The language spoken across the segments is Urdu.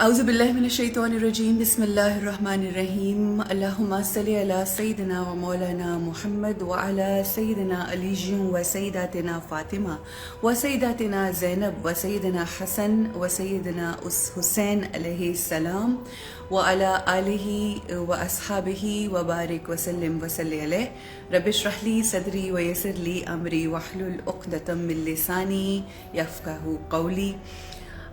اعوذ باللہ من الشیطان الرجیم بسم اللہ الرحمن الرحیم اللہم صلی علی سیدنا و مولانا محمد وعلی سیدنا علی و سیداتنا فاطمہ و سیداتنا زینب و سیدنا حسن و سیدنا حسین علیہ السلام وعلی آلہ و اصحابہ وبارک وسلم وصلی علیہ رب اشرح لی صدری ویسر لی امری واحلل عقدۃ من لسانی یفقہوا قولی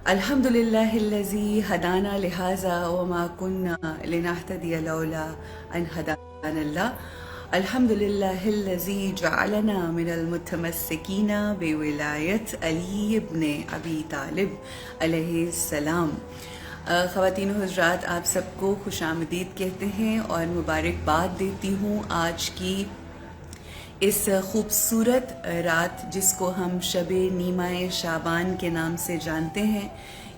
الحمد للہ الذی ہدانا لہذا وما کنا لنہتدی لولا ان ہدانا اللہ الحمد للہ الذی جعلنا من المتمسکین بولایت علی ابن ابی طالب علیہ السلام۔ خواتین و حضرات، آپ سب کو خوش آمدید کہتے ہیں اور مبارکباد دیتی ہوں آج کی اس خوبصورت رات جس کو ہم شب نیمہ شعبان کے نام سے جانتے ہیں۔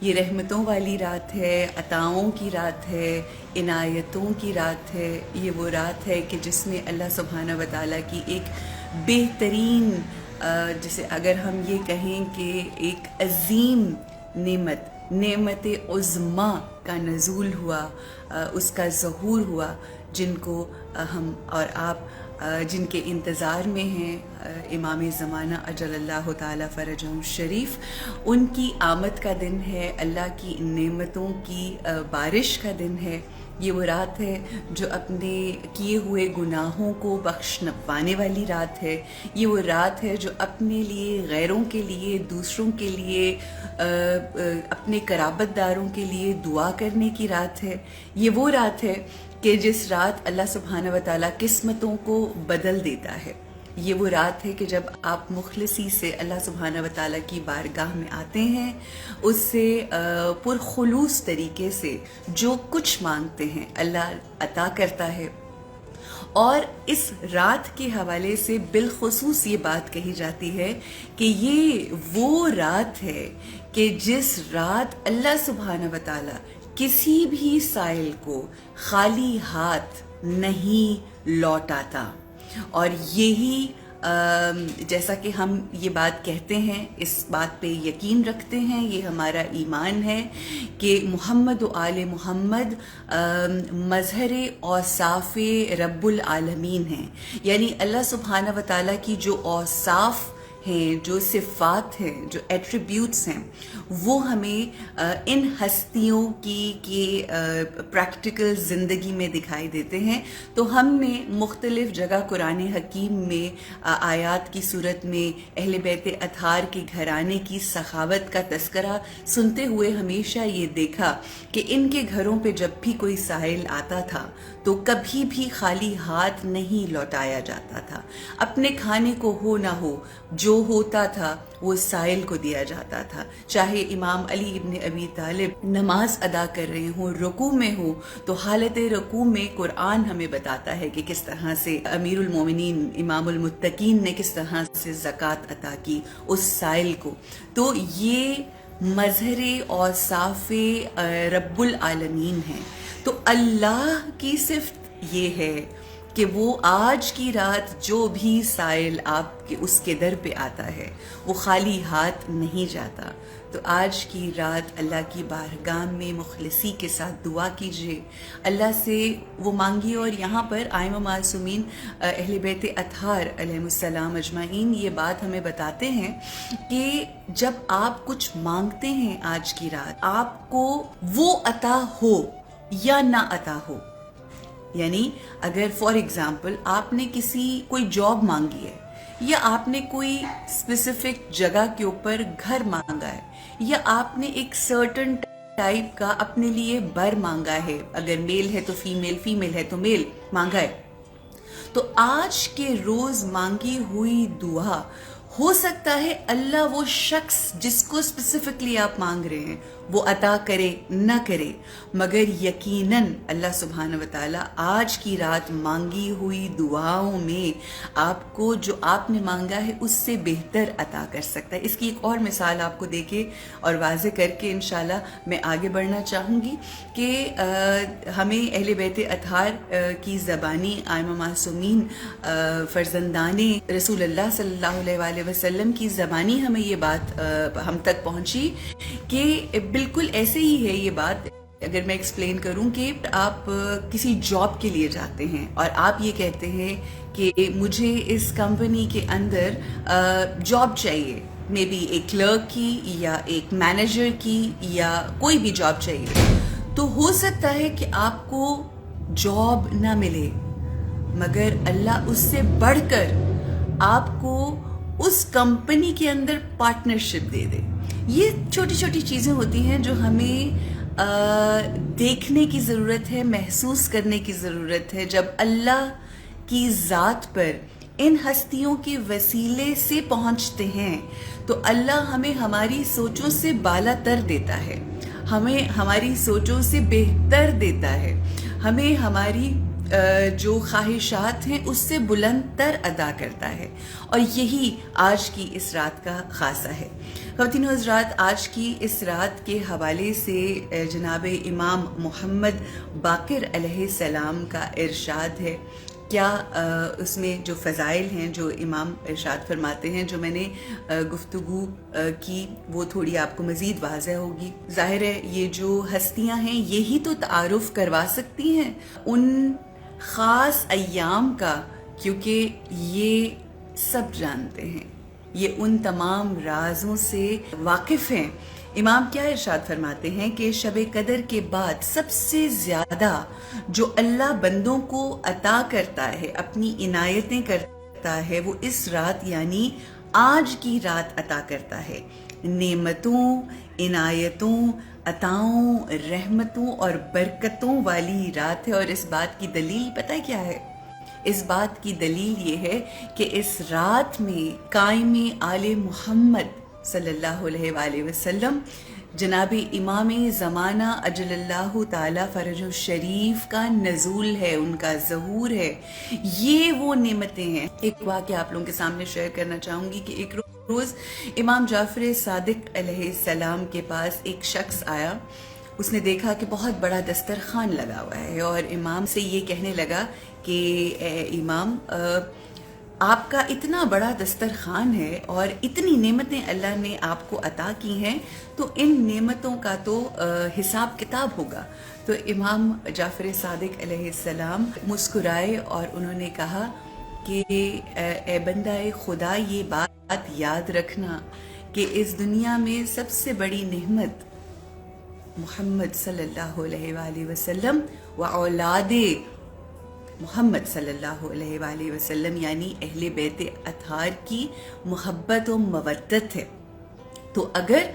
یہ رحمتوں والی رات ہے، عطاؤں کی رات ہے، عنایتوں کی رات ہے۔ یہ وہ رات ہے کہ جس میں اللہ سبحانہ و تعالیٰ کی ایک بہترین جسے اگر ہم یہ کہیں کہ ایک عظیم نعمت عظمیٰ کا نزول ہوا، اس کا ظہور ہوا، جن کو ہم اور آپ جن کے انتظار میں ہیں امام زمانہ اجل اللہ تعالیٰ فرجہ الشریف، ان کی آمد کا دن ہے، اللہ کی نعمتوں کی بارش کا دن ہے۔ یہ وہ رات ہے جو اپنے کیے ہوئے گناہوں کو بخش پانے والی رات ہے۔ یہ وہ رات ہے جو اپنے لیے، غیروں کے لیے، دوسروں کے لیے، اپنے قرابت داروں کے لیے دعا کرنے کی رات ہے۔ یہ وہ رات ہے کہ جس رات اللہ سبحانہ و تعالیٰ قسمتوں کو بدل دیتا ہے۔ یہ وہ رات ہے کہ جب آپ مخلصی سے اللہ سبحانہ و تعالیٰ کی بارگاہ میں آتے ہیں، اس سے پرخلوص طریقے سے جو کچھ مانگتے ہیں اللہ عطا کرتا ہے۔ اور اس رات کے حوالے سے بالخصوص یہ بات کہی جاتی ہے کہ یہ وہ رات ہے کہ جس رات اللہ سبحانہ و تعالیٰ کسی بھی سائل کو خالی ہاتھ نہیں لوٹاتا۔ اور یہی جیسا کہ ہم یہ بات کہتے ہیں، اس بات پہ یقین رکھتے ہیں، یہ ہمارا ایمان ہے کہ محمد و آل محمد مظہر اوصاف رب العالمین ہیں، یعنی اللہ سبحانہ و تعالیٰ کی جو اوصاف ہیں، جو صفات ہیں، جو ایٹریبیوٹس ہیں، وہ ہمیں ان ہستیوں کی پریکٹیکل زندگی میں دکھائی دیتے ہیں۔ تو ہم نے مختلف جگہ قرآن حکیم میں آیات کی صورت میں اہل بیت اطہار کے گھرانے کی سخاوت کا تذکرہ سنتے ہوئے ہمیشہ یہ دیکھا کہ ان کے گھروں پہ جب بھی کوئی سائل آتا تھا تو کبھی بھی خالی ہاتھ نہیں لوٹایا جاتا تھا۔ اپنے کھانے کو ہو نہ ہو، جو ہوتا تھا وہ سائل کو دیا جاتا تھا۔ چاہے امام علی ابن ابی طالب نماز ادا کر رہے ہوں، رکوع میں ہوں، تو حالت رکوع میں قرآن ہمیں بتاتا ہے کہ کس طرح سے امیر المومنین امام المتقین نے کس طرح سے زکوٰۃ عطا کی اس سائل کو۔ تو یہ مظہر اوصاف رب العالمین ہے۔ تو اللہ کی صفت یہ ہے کہ وہ آج کی رات جو بھی سائل آپ کے اس کے در پہ آتا ہے وہ خالی ہاتھ نہیں جاتا۔ تو آج کی رات اللہ کی بارگاہ میں مخلصی کے ساتھ دعا کیجیے، اللہ سے وہ مانگیے۔ اور یہاں پر ائمہ معصومین اہل بیت اطہار علیہ السلام اجمعین یہ بات ہمیں بتاتے ہیں کہ جب آپ کچھ مانگتے ہیں آج کی رات، آپ کو وہ عطا ہو یا نہ عطا ہو، یعنی اگر فار ایگزامپل آپ نے کوئی جاب مانگی ہے، یا آپ نے کوئی اسپیسیفک جگہ کے اوپر گھر مانگا ہے، یا آپ نے ایک سرٹن ٹائپ کا اپنے لیے بر مانگا ہے، اگر میل ہے تو فیمیل، فیمیل ہے تو میل مانگا ہے، تو آج کے روز مانگی ہوئی دعا ہو سکتا ہے اللہ وہ شخص جس کو اسپیسیفکلی آپ مانگ رہے ہیں وہ عطا کرے نہ کرے، مگر یقیناً اللہ سبحانہ و تعالیٰ آج کی رات مانگی ہوئی دعاؤں میں آپ کو جو آپ نے مانگا ہے اس سے بہتر عطا کر سکتا ہے۔ اس کی ایک اور مثال آپ کو دے کے اور واضح کر کے انشاءاللہ میں آگے بڑھنا چاہوں گی کہ ہمیں اہل بیت اطہار کی زبانی ائمہ معصومین فرزندان رسول اللہ صلی اللہ علیہ وسلم کی زبانی ہمیں یہ بات ہم تک پہنچی کہ بالکل ایسے ہی ہے یہ بات. اگر میں ایکسپلین کروں کہ آپ کسی جاب کے لیے جاتے ہیں اور آپ یہ کہتے ہیں کہ مجھے اس کمپنی کے اندر جاب چاہیے، مے بی ایک کلرک کی یا ایک مینیجر کی یا کوئی بھی جاب چاہیے، تو ہو سکتا ہے کہ آپ کو جاب نہ ملے، مگر اللہ اس سے بڑھ کر آپ کو اس کمپنی کے اندر پارٹنرشپ دے دے. یہ چھوٹی چھوٹی چیزیں ہوتی ہیں جو ہمیں دیکھنے کی ضرورت ہے، محسوس کرنے کی ضرورت ہے. جب اللہ کی ذات پر ان ہستیوں کے وسیلے سے پہنچتے ہیں تو اللہ ہمیں ہماری سوچوں سے بالا تر دیتا ہے، ہمیں ہماری سوچوں سے بہتر دیتا ہے، ہمیں ہماری جو خواہشات ہیں اس سے بلند تر ادا کرتا ہے. اور یہی آج کی اس رات کا خاصہ ہے. خواتین و حضرات، آج کی اس رات کے حوالے سے جناب امام محمد باقر علیہ السلام کا ارشاد ہے. کیا اس میں جو فضائل ہیں جو امام ارشاد فرماتے ہیں، جو میں نے گفتگو کی وہ تھوڑی آپ کو مزید واضح ہوگی. ظاہر ہے یہ جو ہستیاں ہیں یہی تو تعارف کروا سکتی ہیں ان خاص ایام کا، کیونکہ یہ سب جانتے ہیں، یہ ان تمام رازوں سے واقف ہیں. امام کیا ارشاد فرماتے ہیں کہ شب قدر کے بعد سب سے زیادہ جو اللہ بندوں کو عطا کرتا ہے، اپنی عنایتیں کرتا ہے، وہ اس رات یعنی آج کی رات عطا کرتا ہے. نعمتوں، عنایتوں، عطاؤں، رحمتوں اور برکتوں والی رات ہے. اور اس بات کی دلیل پتہ کیا ہے؟ اس بات کی دلیل یہ ہے کہ اس رات میں قائم آل محمد صلی اللہ علیہ وآلہ وسلم جناب امام زمانہ اجل اللہ تعالی فرج الشریف کا نزول ہے، ان کا ظہور ہے. یہ وہ نعمتیں ہیں. ایک واقعہ آپ لوگوں کے سامنے شیئر کرنا چاہوں گی کہ ایک روز امام جعفر صادق علیہ السلام کے پاس ایک شخص آیا. اس نے دیکھا کہ بہت بڑا دسترخوان لگا ہوا ہے اور امام سے یہ کہنے لگا کہ اے امام، آپ کا اتنا بڑا دسترخوان ہے اور اتنی نعمتیں اللہ نے آپ کو عطا کی ہیں، تو ان نعمتوں کا تو حساب کتاب ہوگا. تو امام جعفر صادق علیہ السلام مسکرائے اور انہوں نے کہا کہ اے بندہ خدا، یہ بات یاد رکھنا کہ اس دنیا میں سب سے بڑی نعمت محمد صلی اللہ علیہ وآلہ وسلم و اولاد محمد صلی اللہ علیہ وآلہ وسلم یعنی اہل بیت اطہار کی محبت و مودت ہے. تو اگر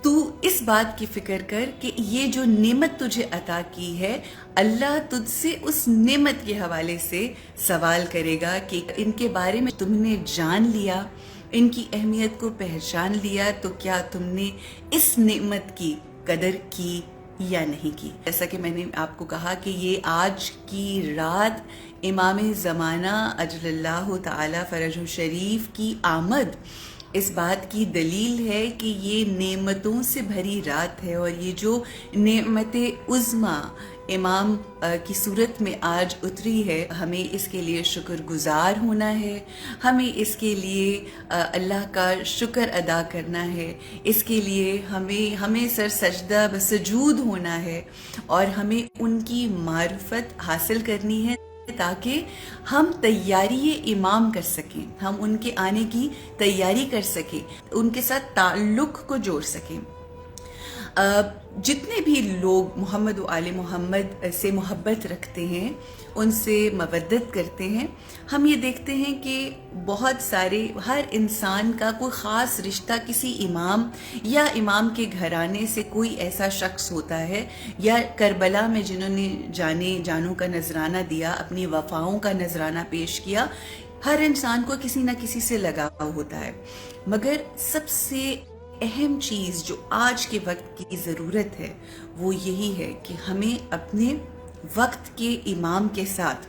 تو اس بات کی فکر کر کہ یہ جو نعمت تجھے عطا کی ہے، اللہ تجھ سے اس نعمت کے حوالے سے سوال کرے گا کہ ان کے بارے میں تم نے جان لیا، ان کی اہمیت کو پہچان لیا، تو کیا تم نے اس نعمت کی قدر کی یا نہیں کی. جیسا کہ میں نے آپ کو کہا کہ یہ آج کی رات امام زمانہ اجل اللہ تعالی فرج الشریف کی آمد اس بات کی دلیل ہے کہ یہ نعمتوں سے بھری رات ہے. اور یہ جو نعمت عظمیٰ امام کی صورت میں آج اتری ہے، ہمیں اس کے لیے شکر گزار ہونا ہے، ہمیں اس کے لیے اللہ کا شکر ادا کرنا ہے، اس کے لیے ہمیں سر سجدہ بسجود ہونا ہے اور ہمیں ان کی معرفت حاصل کرنی ہے تاکہ ہم تیاری امام کر سکیں، ہم ان کے آنے کی تیاری کر سکیں، ان کے ساتھ تعلق کو جوڑ سکیں. جتنے بھی لوگ محمد و آل محمد سے محبت رکھتے ہیں، ان سے مودت کرتے ہیں، ہم یہ دیکھتے ہیں کہ بہت سارے، ہر انسان کا کوئی خاص رشتہ کسی امام یا امام کے گھرانے سے کوئی ایسا شخص ہوتا ہے، یا کربلا میں جنہوں نے جانوں کا نذرانہ دیا، اپنی وفاؤں کا نذرانہ پیش کیا، ہر انسان کو کسی نہ کسی سے لگاؤ ہوتا ہے. مگر سب سے اہم چیز جو آج کے وقت کی ضرورت ہے وہ یہی ہے کہ ہمیں اپنے وقت کے امام کے ساتھ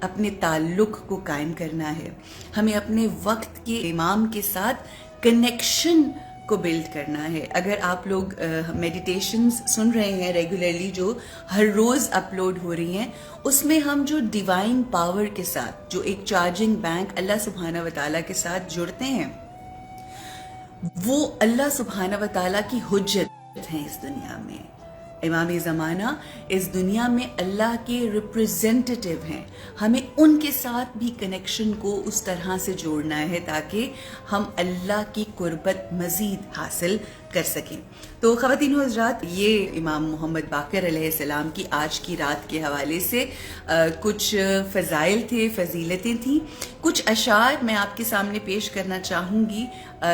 اپنے تعلق کو قائم کرنا ہے، ہمیں اپنے وقت کے امام کے ساتھ کنیکشن کو بلڈ کرنا ہے. اگر آپ لوگ میڈیٹیشنز سن رہے ہیں ریگولرلی جو ہر روز اپلوڈ ہو رہی ہیں، اس میں ہم جو ڈیوائن پاور کے ساتھ، جو ایک چارجنگ بینک اللہ سبحانہ و تعالیٰ کے ساتھ جڑتے ہیں، وہ اللہ سبحانہ و تعالیٰ کی حجت ہیں اس دنیا میں. امام زمانہ اس دنیا میں اللہ کے ریپریزنٹیٹیو ہیں. ہمیں ان کے ساتھ بھی کنیکشن کو اس طرح سے جوڑنا ہے تاکہ ہم اللہ کی قربت مزید حاصل کر سکیں. تو خواتین و حضرات، یہ امام محمد باقر علیہ السلام کی آج کی رات کے حوالے سے کچھ فضائل تھے، فضیلتیں تھیں. کچھ اشعار میں آپ کے سامنے پیش کرنا چاہوں گی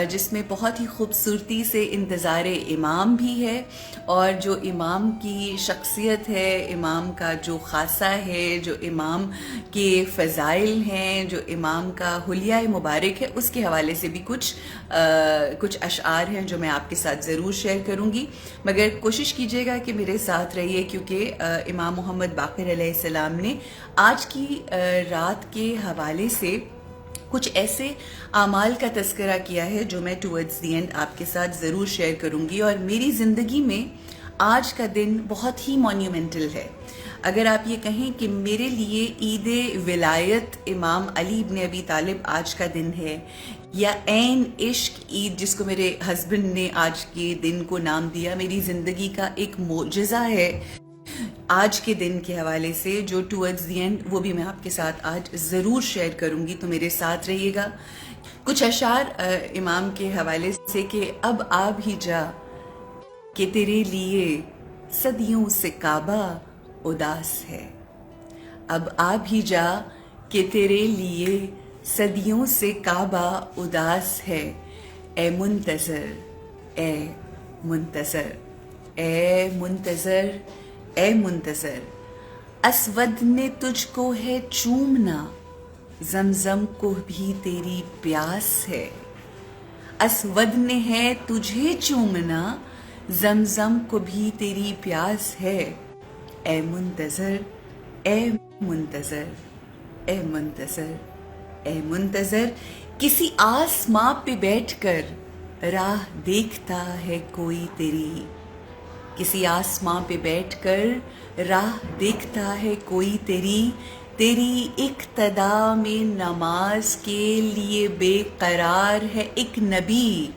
جس میں بہت ہی خوبصورتی سے انتظار امام بھی ہے، اور جو امام کی شخصیت ہے، امام کا جو خاصہ ہے، جو امام کے فضائل ہیں، جو امام کا حلیہ مبارک ہے، اس کے حوالے سے بھی کچھ اشعار ہیں جو میں آپ کے ساتھ ضرور شیئر کروں گی. مگر کوشش کیجیے گا کہ میرے ساتھ رہیے، کیونکہ امام محمد باقر علیہ السلام نے آج کی رات کے حوالے سے کچھ ایسے اعمال کا تذکرہ کیا ہے جو میں ٹورڈز دی اینڈ آپ کے ساتھ ضرور شیئر کروں گی. اور میری زندگی میں آج کا دن بہت ہی مونیومنٹل ہے. اگر آپ یہ کہیں کہ میرے لیے عید ولایت امام علی ابن ابی طالب آج کا دن ہے، یا عین عشق عید جس کو میرے ہسبینڈ نے آج کے دن کو نام دیا، میری زندگی کا ایک معجزہ ہے آج کے دن کے حوالے سے، جو ٹورڈز دی اینڈ وہ بھی میں آپ کے ساتھ آج ضرور شیئر کروں گی. تو میرے ساتھ رہیے گا. کچھ اشعار امام کے حوالے سے کہ اب آ بھی جا کہ تیرے لیے صدیوں سے کعبہ اداس ہے. اب آ بھی جا کہ تیرے لیے صدیوں سے کعبہ اداس ہے. اے منتظر، اے منتظر، اے منتظر، اے منتظر، اسود نے تجھ کو ہے چومنا، زمزم کو بھی تیری پیاس ہے. اسود نے ہے تجھے چومنا، زمزم کو بھی تیری پیاس ہے. اے منتظر، اے منتظر، اے منتظر، اے منتظر، کسی آسماں پہ بیٹھ کر راہ دیکھتا ہے کوئی تیری. کسی آسماں پہ بیٹھ کر راہ دیکھتا ہے کوئی تیری. تیری اقتدا میں نماز کے لیے بے قرار ہے ایک نبی.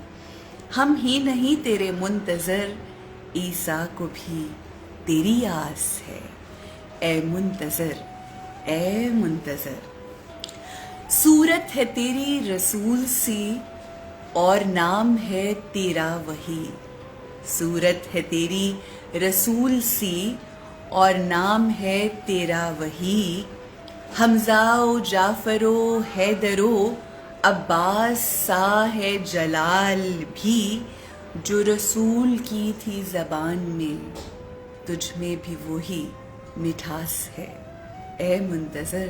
ہم ہی نہیں تیرے منتظر، عیسیٰ کو بھی تیری آس ہے. اے منتظر، اے منتظر، صورت ہے تیری رسول سی اور نام ہے تیرا وہی. صورت ہے تیری رسول سی اور نام ہے تیرا وہی. حمزہ و جعفر و حیدر و عباس سا ہے جلال بھی. جو رسول کی تھی زبان میں تجھ میں بھی وہی مٹھاس ہے. اے منتظر،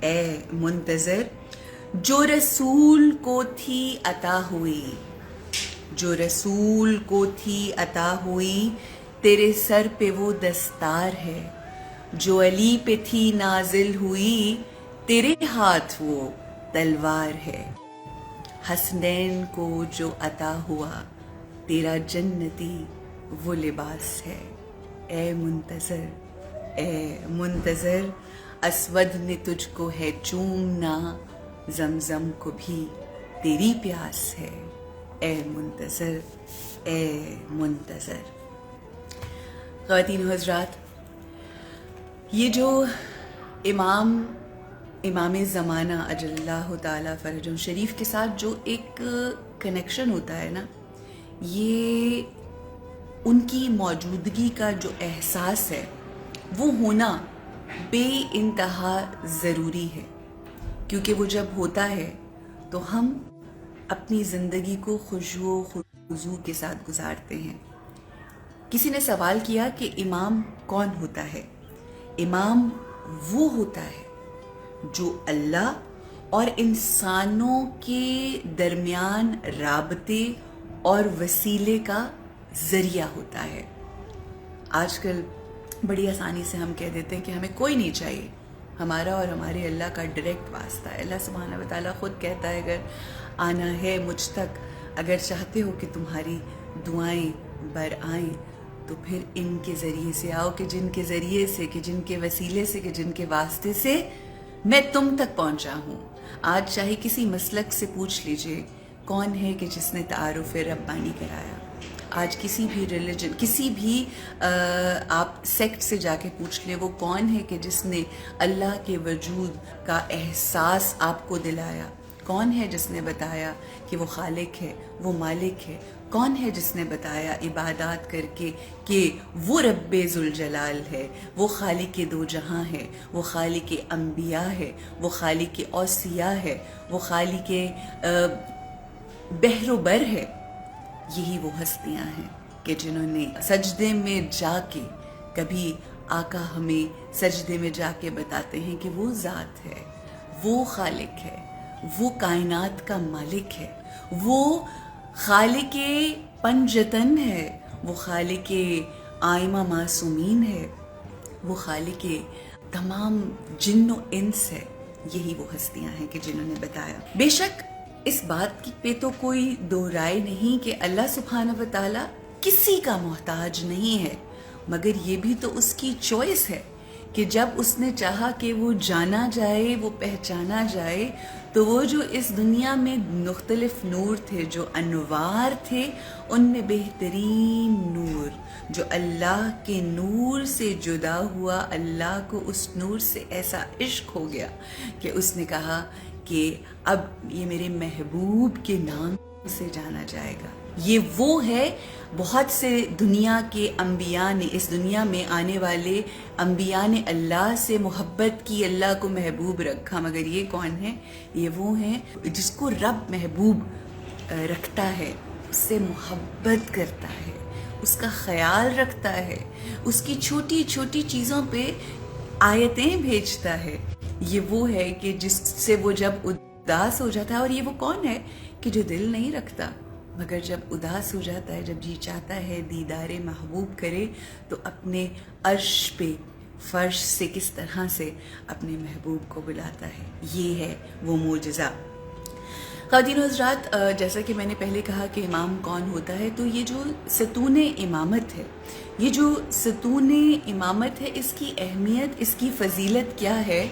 اے منتظر، جو رسول کو تھی عطا ہوئی، جو رسول کو تھی عطا ہوئی، تیرے سر پہ وہ دستار ہے. جو علی پہ تھی نازل ہوئی، تیرے ہاتھ وہ تلوار ہے. حسنین کو جو عطا ہوا، تیرا جنتی وہ لباس ہے. اے منتظر، اے منتظر، اسود نے تجھ کو ہے چومنا، زمزم کو بھی تیری پیاس ہے. اے منتظر، اے منتظر. خواتین و حضرات، یہ جو امام زمانہ اجل اللہ تعالیٰ فرجہ شریف کے ساتھ جو ایک کنیکشن ہوتا ہے نا، یہ ان کی موجودگی کا جو احساس ہے وہ ہونا بے انتہا ضروری ہے. کیونکہ وہ جب ہوتا ہے تو ہم اپنی زندگی کو خشوع و خضوع کے ساتھ گزارتے ہیں. کسی نے سوال کیا کہ امام کون ہوتا ہے؟ امام وہ ہوتا ہے جو اللہ اور انسانوں کے درمیان رابطے اور وسیلے کا ذریعہ ہوتا ہے. آج کل بڑی آسانی سے ہم کہہ دیتے ہیں کہ ہمیں کوئی نہیں چاہیے، ہمارا اور ہمارے اللہ کا ڈائریکٹ واسطہ ہے. اللہ سبحانہ و تعالیٰ خود کہتا ہے اگر آنا ہے مجھ تک، اگر چاہتے ہو کہ تمہاری دعائیں بر آئیں تو پھر ان کے ذریعے سے آؤ، کہ جن کے ذریعے سے، کہ جن کے وسیلے سے، کہ جن کے واسطے سے میں تم تک پہنچا ہوں. آج چاہے کسی مسلک سے پوچھ لیجئے کون ہے کہ جس نے تعارف ربانی کرایا. آج کسی بھی ریلیجن، کسی بھی آپ سیکٹ سے جا کے پوچھ لیں وہ کون ہے کہ جس نے اللہ کے وجود کا احساس آپ کو دلایا؟ کون ہے جس نے بتایا کہ وہ خالق ہے، وہ مالک ہے؟ کون ہے جس نے بتایا عبادات کر کے کہ وہ رب ذوالجلال ہے، وہ خالق دو جہاں ہے، وہ خالق انبیاء ہے، وہ خالق اوصیاء ہے، وہ خالق بحر و بر ہے؟ یہی وہ ہستیاں ہیں کہ جنہوں نے سجدے میں جا کے، کبھی آقا ہمیں سجدے میں جا کے بتاتے ہیں کہ وہ ذات ہے، وہ خالق ہے، وہ کائنات کا مالک ہے، وہ خالق پنجتن ہے، وہ خالق آئمہ معصومین ہے، وہ خالق تمام جن و انس ہے۔ یہی وہ ہستیاں ہیں کہ جنہوں نے بتایا۔ بے شک اس بات پہ تو کوئی دو رائے نہیں کہ اللہ سبحانہ و تعالیٰ کسی کا محتاج نہیں ہے، مگر یہ بھی تو اس کی چوائس ہے کہ جب اس نے چاہا کہ وہ جانا جائے، وہ پہچانا جائے، تو وہ جو اس دنیا میں مختلف نور تھے، جو انوار تھے، ان میں بہترین نور جو اللہ کے نور سے جدا ہوا، اللہ کو اس نور سے ایسا عشق ہو گیا کہ اس نے کہا کہ اب یہ میرے محبوب کے نام سے جانا جائے گا۔ یہ وہ ہے، بہت سے دنیا کے انبیاء نے، اس دنیا میں آنے والے انبیاء نے اللہ سے محبت کی، اللہ کو محبوب رکھا، مگر یہ کون ہے؟ یہ وہ ہیں جس کو رب محبوب رکھتا ہے، اس سے محبت کرتا ہے، اس کا خیال رکھتا ہے، اس کی چھوٹی چھوٹی چیزوں پہ آیتیں بھیجتا ہے۔ یہ وہ ہے کہ جس سے وہ جب اداس ہو جاتا ہے، اور یہ وہ کون ہے کہ جو دل نہیں رکھتا، مگر جب اداس ہو جاتا ہے، جب جی چاہتا ہے دیدار محبوب کرے، تو اپنے عرش پہ فرش سے کس طرح سے اپنے محبوب کو بلاتا ہے۔ یہ ہے وہ معجزہ۔ خواتین و حضرات، جیسا کہ میں نے پہلے کہا کہ امام کون ہوتا ہے، تو یہ جو ستون امامت ہے، یہ جو ستون امامت ہے، اس کی اہمیت، اس کی فضیلت کیا ہے؟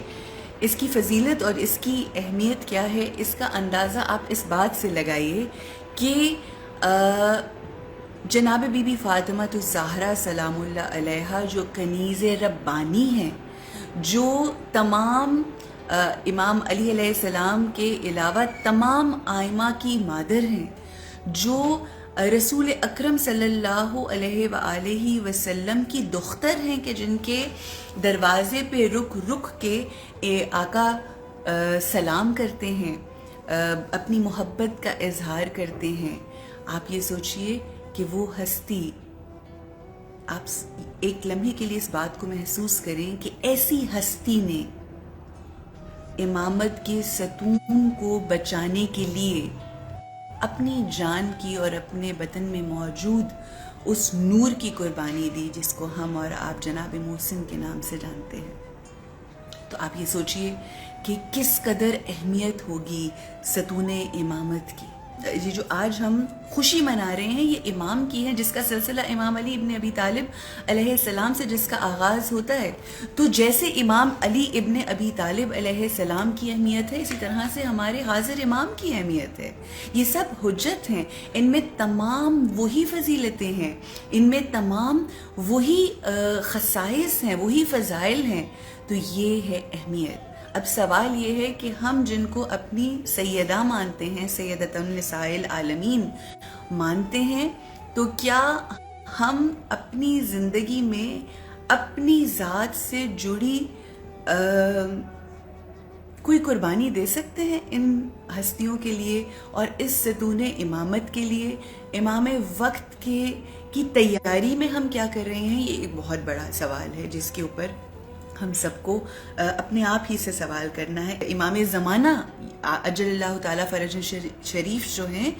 اس کی فضیلت اور اس کی اہمیت کیا ہے؟ اس کا اندازہ آپ اس بات سے لگائیے کہ جناب بی بی فاطمہ الزہرا سلام اللہ علیہا جو کنیز ربانی ہیں، جو تمام امام علی علیہ السلام کے علاوہ تمام آئمہ کی مادر ہیں، جو رسول اکرم صلی اللہ علیہ وآلہ وسلم کی دختر ہیں، کہ جن کے دروازے پہ رک رک کے آقا سلام کرتے ہیں، اپنی محبت کا اظہار کرتے ہیں۔ آپ یہ سوچئے کہ وہ ہستی، آپ ایک لمحے کے لیے اس بات کو محسوس کریں کہ ایسی ہستی نے امامت کے ستون کو بچانے کے لیے اپنی جان کی اور اپنے بدن میں موجود اس نور کی قربانی دی جس کو ہم اور آپ جناب محسن کے نام سے جانتے ہیں۔ تو آپ یہ سوچئے کہ کس قدر اہمیت ہوگی ستون امامت کی۔ یہ جو آج ہم خوشی منا رہے ہیں، یہ امام کی ہے، جس کا سلسلہ امام علی ابن ابی طالب علیہ السلام سے جس کا آغاز ہوتا ہے۔ تو جیسے امام علی ابن ابی طالب علیہ السلام کی اہمیت ہے، اسی طرح سے ہمارے حاضر امام کی اہمیت ہے۔ یہ سب حجت ہیں، ان میں تمام وہی فضیلتیں ہیں، ان میں تمام وہی خصائص ہیں، وہی فضائل ہیں۔ تو یہ ہے اہمیت۔ اب سوال یہ ہے کہ ہم جن کو اپنی سیدہ مانتے ہیں، سیدۃ النساء العالمین مانتے ہیں، تو کیا ہم اپنی زندگی میں اپنی ذات سے جڑی کوئی قربانی دے سکتے ہیں ان ہستیوں کے لیے اور اس ستون امامت کے لیے؟ امام وقت کی تیاری میں ہم کیا کر رہے ہیں؟ یہ ایک بہت بڑا سوال ہے جس کے اوپر ہم سب کو اپنے آپ ہی سے سوال کرنا ہے۔ امام زمانہ اجل اللہ تعالیٰ فرج شریف جو ہیں،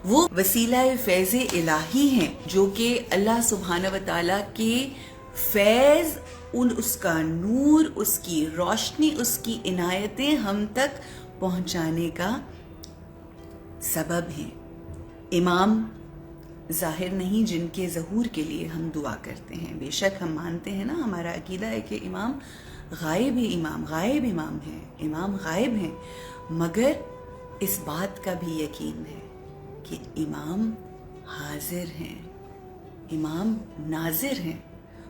وہ وسیلہ فیض الہی ہیں، جو کہ اللہ سبحانہ و تعالیٰ کے فیض، اس کا نور، اس کی روشنی، اس کی عنایتیں ہم تک پہنچانے کا سبب ہیں۔ امام ظاہر نہیں جن کے ظہور کے لیے ہم دعا کرتے ہیں۔ بے شک ہم مانتے ہیں نا، ہمارا عقیدہ ہے کہ امام غائب ہے، امام غائب امام ہے، امام غائب ہیں، مگر اس بات کا بھی یقین ہے کہ امام حاضر ہیں، امام ناظر ہیں،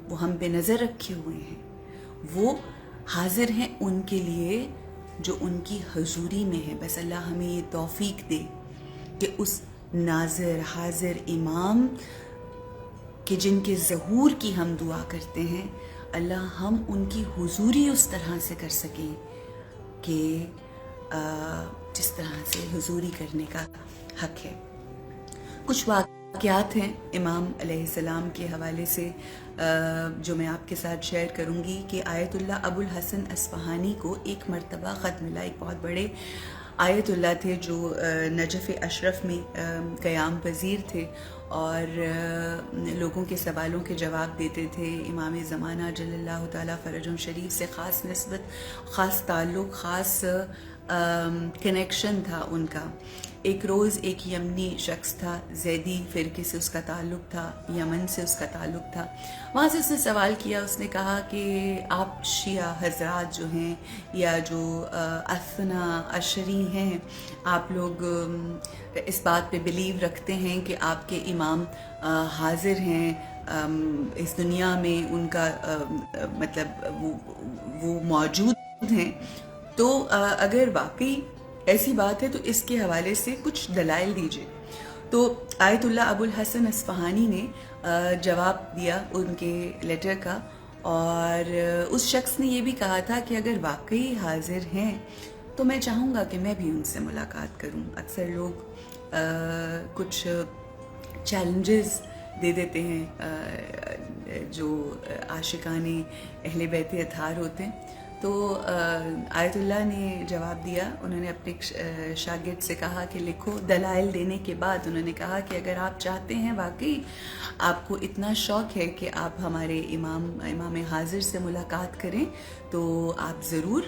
وہ ہم پہ نظر رکھے ہوئے ہیں، وہ حاضر ہیں ان کے لیے جو ان کی حضوری میں ہے۔ بس اللہ ہمیں یہ توفیق دے کہ اس ناظر حاضر امام کہ جن کے ظہور کی ہم دعا کرتے ہیں، اللہ ہم ان کی حضوری اس طرح سے کر سکیں کہ جس طرح سے حضوری کرنے کا حق ہے۔ کچھ واقعات ہیں امام علیہ السلام کے حوالے سے جو میں آپ کے ساتھ شیئر کروں گی کہ آیت اللہ ابو الحسن اصفہانی کو ایک مرتبہ خط ملا۔ ایک بہت بڑے آیت اللہ تھے جو نجف اشرف میں قیام پذیر تھے اور لوگوں کے سوالوں کے جواب دیتے تھے۔ امام زمانہ جل اللہ تعالیٰ فرجہ شریف سے خاص نسبت، خاص تعلق، خاص کنیکشن تھا ان کا۔ ایک روز ایک یمنی شخص تھا، زیدی فرقے سے اس کا تعلق تھا، یمن سے اس کا تعلق تھا۔ وہاں سے اس نے سوال کیا، اس نے کہا کہ آپ شیعہ حضرات جو ہیں یا جو اثنا عشری ہیں، آپ لوگ اس بات پہ بلیو رکھتے ہیں کہ آپ کے امام حاضر ہیں اس دنیا میں، ان کا مطلب وہ موجود ہیں، تو اگر واقعی ایسی بات ہے تو اس کے حوالے سے کچھ دلائل دیجئے۔ تو آیت اللہ ابو الحسن اصفہانی نے جواب دیا ان کے لیٹر کا، اور اس شخص نے یہ بھی کہا تھا کہ اگر واقعی حاضر ہیں تو میں چاہوں گا کہ میں بھی ان سے ملاقات کروں۔ اکثر لوگ کچھ چیلنجز دے دیتے ہیں جو عاشقان اہل بیت اطہار ہوتے ہیں، تو آیت اللہ نے جواب دیا۔ انہوں نے اپنے شاگرد سے کہا کہ لکھو۔ دلائل دینے کے بعد انہوں نے کہا کہ اگر آپ چاہتے ہیں، واقعی آپ کو اتنا شوق ہے کہ آپ ہمارے امام حاضر سے ملاقات کریں، تو آپ ضرور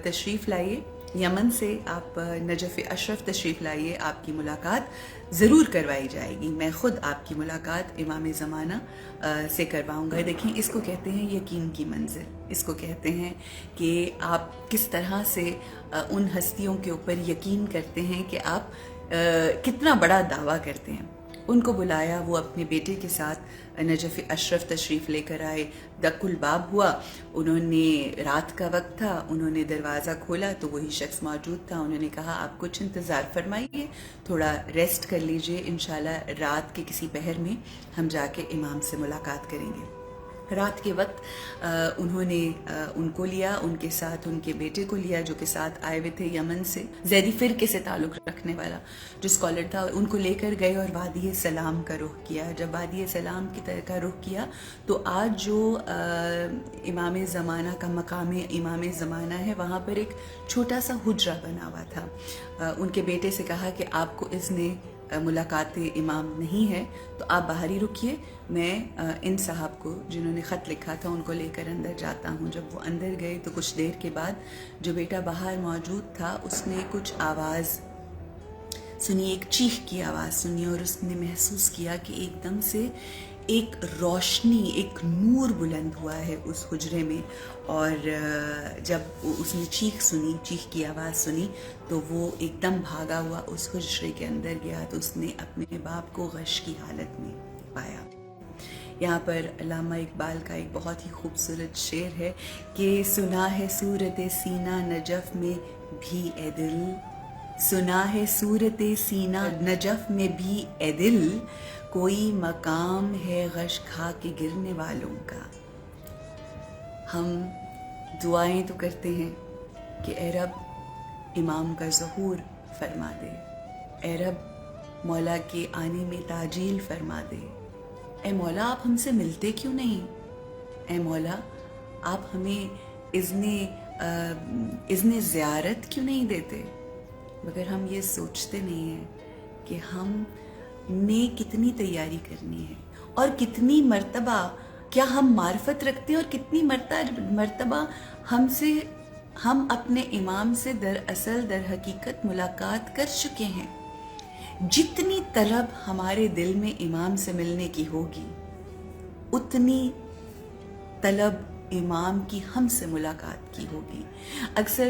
تشریف لائیے، یمن سے آپ نجف اشرف تشریف لائیے، آپ کی ملاقات ضرور کروائی جائے گی۔ میں خود آپ کی ملاقات امام زمانہ سے کرواؤں گا۔ دیکھیں، اس کو کہتے ہیں یقین کی منزل، اس کو کہتے ہیں کہ آپ کس طرح سے ان ہستیوں کے اوپر یقین کرتے ہیں کہ آپ کتنا بڑا دعویٰ کرتے ہیں۔ ان کو بلایا، وہ اپنے بیٹے کے ساتھ نجف اشرف تشریف لے کر آئے۔ دق الباب ہوا، انہوں نے، رات کا وقت تھا، انہوں نے دروازہ کھولا تو وہی شخص موجود تھا۔ انہوں نے کہا آپ کچھ انتظار فرمائیے، تھوڑا ریسٹ کر لیجئے، انشاءاللہ رات کے کسی پہر میں ہم جا کے امام سے ملاقات کریں گے۔ رات کے وقت انہوں نے ان کو لیا، ان کے ساتھ ان کے بیٹے کو لیا جو کہ ساتھ آئے ہوئے تھے یمن سے، زیدی فرقے سے تعلق رکھنے والا جو اسکالر تھا، ان کو لے کر گئے اور وادی سلام کا رخ کیا۔ جب وادی سلام کی طرح کا رخ کیا تو آج جو امام زمانہ کا مقام امام زمانہ ہے، وہاں پر ایک چھوٹا سا حجرہ بنا ہوا تھا۔ ان کے بیٹے سے کہا کہ آپ کو اذن ملاقات امام نہیں ہے تو آپ باہر ہی رکیے، میں ان صاحب کو جنہوں نے خط لکھا تھا ان کو لے کر اندر جاتا ہوں۔ جب وہ اندر گئے تو کچھ دیر کے بعد جو بیٹا باہر موجود تھا اس نے کچھ آواز سنی، ایک چیخ کی آواز سنی، اور اس نے محسوس کیا کہ ایک دم سے ایک روشنی، ایک نور بلند ہوا ہے اس حجرے میں۔ اور جب اس نے چیخ سنی، چیخ کی آواز سنی، تو وہ ایک دم بھاگا ہوا اس حجرے کے اندر گیا تو اس نے اپنے باپ کو غش کی حالت میں پایا۔ یہاں پر علامہ اقبال کا ایک بہت ہی خوبصورت شعر ہے کہ سنا ہے صورت سینہ نجف میں بھی اے دل، سنا ہے صورت سینہ نجف میں بھی اے دل، کوئی مقام ہے غش کھا کے گرنے والوں کا۔ ہم دعائیں تو کرتے ہیں کہ اے رب امام کا ظہور فرما دے، اے رب مولا کے آنے میں تعجیل فرما دے، اے مولا آپ ہم سے ملتے کیوں نہیں، اے مولا آپ ہمیں اذن زیارت کیوں نہیں دیتے، مگر ہم یہ سوچتے نہیں ہیں کہ ہم نے کتنی تیاری کرنی ہے اور کتنی مرتبہ کیا ہم معرفت رکھتے ہیں، اور کتنی مرتبہ ہم اپنے امام سے در حقیقت ملاقات کر چکے ہیں۔ جتنی طلب ہمارے دل میں امام سے ملنے کی ہوگی، اتنی طلب امام کی ہم سے ملاقات کی ہوگی۔ اکثر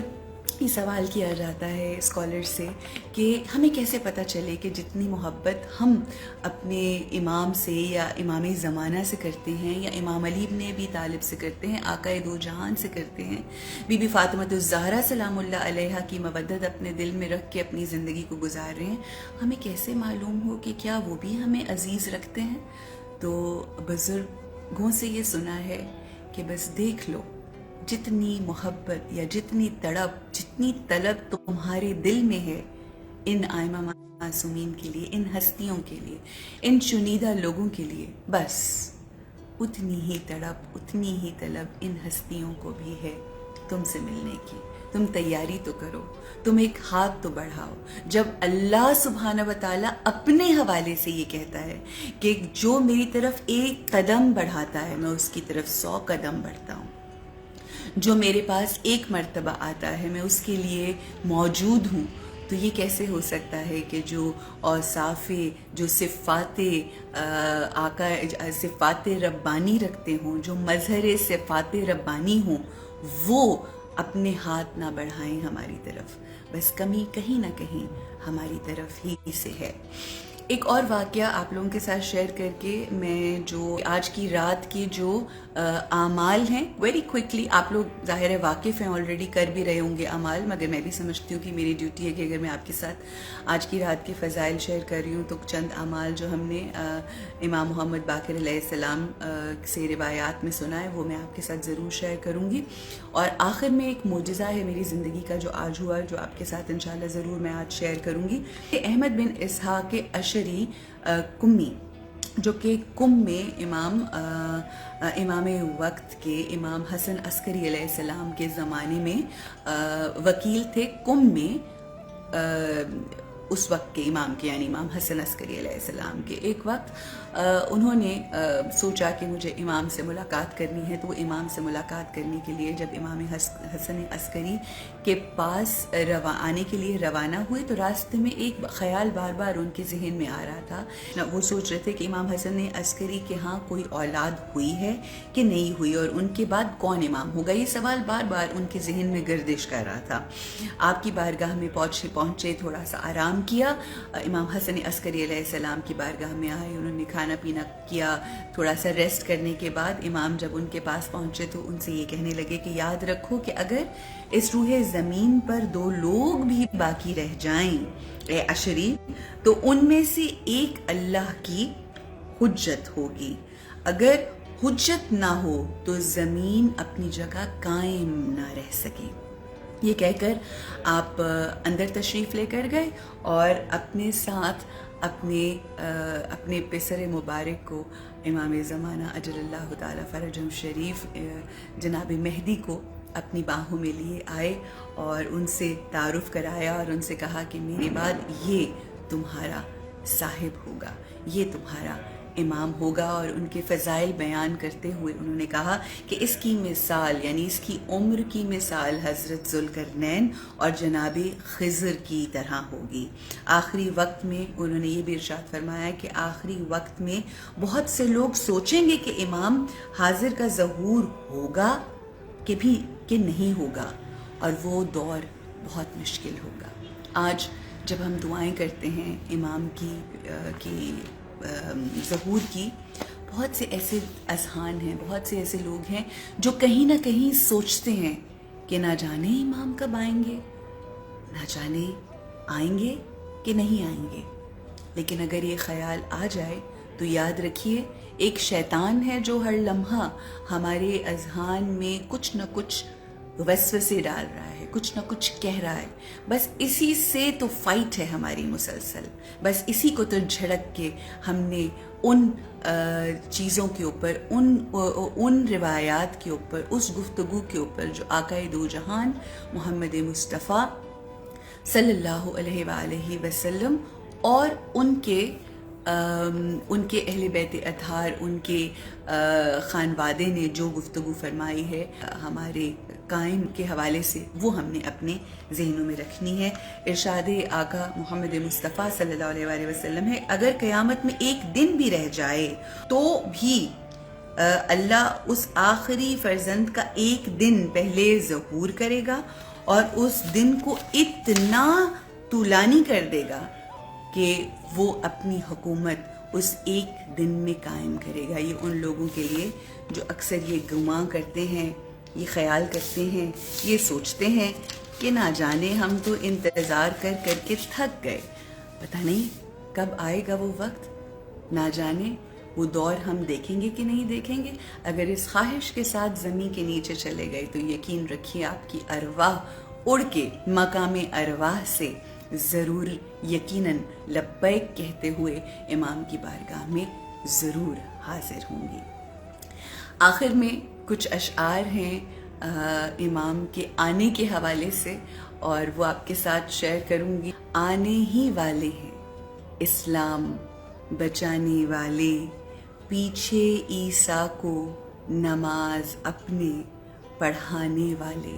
یہ سوال کیا جاتا ہے اسکالر سے کہ ہمیں کیسے پتہ چلے کہ جتنی محبت ہم اپنے امام سے یا امام زمانہ سے کرتے ہیں یا امام علی ابن ابی طالب سے کرتے ہیں، آقا دو جہان سے کرتے ہیں، بی بی فاطمہ الزہرا سلام اللہ علیہا کی مودت اپنے دل میں رکھ کے اپنی زندگی کو گزار رہے ہیں، ہمیں کیسے معلوم ہو کہ کیا وہ بھی ہمیں عزیز رکھتے ہیں؟ تو بزرگوں سے یہ سنا ہے کہ بس دیکھ لو، جتنی محبت یا جتنی طلب تمہارے دل میں ہے ان آئمہ معصومین کے لیے، ان ہستیوں کے لیے، ان چنیدہ لوگوں کے لیے، بس اتنی ہی طلب ان ہستیوں کو بھی ہے تم سے ملنے کی۔ تم تیاری تو کرو، تم ایک ہاتھ تو بڑھاؤ۔ جب اللہ سبحانہ و تعالیٰ اپنے حوالے سے یہ کہتا ہے کہ جو میری طرف ایک قدم بڑھاتا ہے میں اس کی طرف 100 قدم بڑھتا ہوں، جو میرے پاس ایک مرتبہ آتا ہے میں اس کے لیے موجود ہوں، تو یہ کیسے ہو سکتا ہے کہ جو اوصاف، جو صفات آقا، صفات ربانی رکھتے ہوں، جو مظہر صفات ربانی ہوں، وہ اپنے ہاتھ نہ بڑھائیں ہماری طرف؟ بس کمی کہیں نہ کہیں ہماری طرف ہی سے ہے۔ ایک اور واقعہ آپ لوگوں کے ساتھ شیئر کر کے میں جو آج کی رات کے جو اعمال ہیں ویری کوئکلی، آپ لوگ ظاہر ہے واقف ہیں، آلریڈی کر بھی رہے ہوں گے اعمال، مگر میں بھی سمجھتی ہوں کہ میری ڈیوٹی ہے کہ اگر میں آپ کے ساتھ آج کی رات کے فضائل شیئر کر رہی ہوں تو چند اعمال جو ہم نے امام محمد باقر علیہ السلام سے روایات میں سنا ہے وہ میں آپ کے ساتھ ضرور شیئر کروں گی۔ اور آخر میں ایک معجزہ ہے میری زندگی کا جو آج ہوا، جو آپ کے ساتھ انشاءاللہ ضرور میں آج شیئر کروں گی۔ کہ احمد بن اسحاق اشعری کمی، جو کہ کم میں امام وقت کے امام حسن عسکری علیہ السلام کے زمانے میں وکیل تھے، کم میں اس وقت کے امام کے، یعنی امام حسن عسکری علیہ السلام کے۔ ایک وقت انہوں نے سوچا کہ مجھے امام سے ملاقات کرنی ہے، تو وہ امام سے ملاقات کرنے کے لیے جب امام حسن عسکری کے پاس آنے کے لیے روانہ ہوئے تو راستے میں ایک خیال بار بار ان کے ذہن میں آ رہا تھا۔ وہ سوچ رہے تھے کہ امام حسن عسکری کے ہاں کوئی اولاد ہوئی ہے کہ نہیں ہوئی، اور ان کے بعد کون امام ہوگا، یہ سوال بار بار ان کے ذہن میں گردش کر رہا تھا۔ آپ کی بارگاہ میں پہنچے، تھوڑا سا آرام کیا، امام حسن عسکری علیہ السلام کی بارگاہ میں آئے، انہوں نے کھانا پینا کیا، تھوڑا سا ریسٹ کرنے کے بعد امام جب ان کے پاس پہنچے تو ان سے یہ کہنے لگے کہ یاد رکھو کہ اگر اس روح زمین پر 2 لوگ بھی باقی رہ جائیں اے اشری، تو ان میں سے ایک اللہ کی حجت ہوگی، اگر حجت نہ ہو تو زمین اپنی جگہ قائم نہ رہ سکے۔ یہ کہہ کر آپ اندر تشریف لے کر گئے اور اپنے ساتھ اپنے پسر مبارک کو، امام زمانہ اجل اللہ تعالی فرجہ شریف جناب مہدی کو اپنی باہوں میں لیے آئے اور ان سے تعارف کرایا اور ان سے کہا کہ میرے بعد یہ تمہارا صاحب ہوگا، یہ تمہارا امام ہوگا، اور ان کے فضائل بیان کرتے ہوئے انہوں نے کہا کہ اس کی مثال، یعنی اس کی عمر کی مثال حضرت ذوالقرنین اور جناب خضر کی طرح ہوگی۔ آخری وقت میں انہوں نے یہ بھی ارشاد فرمایا کہ آخری وقت میں بہت سے لوگ سوچیں گے کہ امام حاضر کا ظہور ہوگا کہ نہیں ہوگا، اور وہ دور بہت مشکل ہوگا۔ آج جب ہم دعائیں کرتے ہیں امام کی ظہور کی، بہت سے ایسے اذہان ہیں، بہت سے ایسے لوگ ہیں جو کہیں نہ کہیں سوچتے ہیں کہ نہ جانے امام کب آئیں گے، نہ جانے آئیں گے کہ نہیں آئیں گے۔ لیکن اگر یہ خیال آ جائے تو یاد رکھیے ایک شیطان ہے جو ہر لمحہ ہمارے اذہان میں کچھ نہ کچھ وسوسے ڈال رہا ہے، کچھ نہ کچھ کہہ رہا ہے، بس اسی سے تو فائٹ ہے ہماری مسلسل، بس اسی کو تو جھڑک کے ہم نے ان چیزوں کے اوپر، ان روایات کے اوپر، اس گفتگو کے اوپر جو آقا دو جہان محمد مصطفیٰ صلی اللہ علیہ وآلہ وسلم اور ان کے اہل بیت اطہار، ان کے خانوادے نے جو گفتگو فرمائی ہے ہمارے قائم کے حوالے سے، وہ ہم نے اپنے ذہنوں میں رکھنی ہے۔ ارشاد آقا محمد مصطفیٰ صلی اللہ علیہ وآلہ وسلم ہے، اگر قیامت میں ایک دن بھی رہ جائے تو بھی اللہ اس آخری فرزند کا ایک دن پہلے ظہور کرے گا، اور اس دن کو اتنا طولانی کر دے گا کہ وہ اپنی حکومت اس ایک دن میں قائم کرے گا. یہ ان لوگوں کے لیے جو اکثر یہ گمان کرتے ہیں، یہ خیال کرتے ہیں، یہ سوچتے ہیں کہ نہ جانے ہم تو انتظار کر کر کے تھک گئے، پتہ نہیں کب آئے گا وہ وقت، نہ جانے وہ دور ہم دیکھیں گے کہ نہیں دیکھیں گے. اگر اس خواہش کے ساتھ زمین کے نیچے چلے گئے تو یقین رکھیے آپ کی ارواح اڑ کے مقام ارواح سے ضرور یقیناً لبیک کہتے ہوئے امام کی بارگاہ میں ضرور حاضر ہوں گی. آخر میں کچھ اشعار ہیں امام کے آنے کے حوالے سے، اور وہ آپ کے ساتھ شیئر کروں گی. آنے ہی والے ہیں اسلام بچانے والے، پیچھے عیسیٰ کو نماز اپنے پڑھانے والے.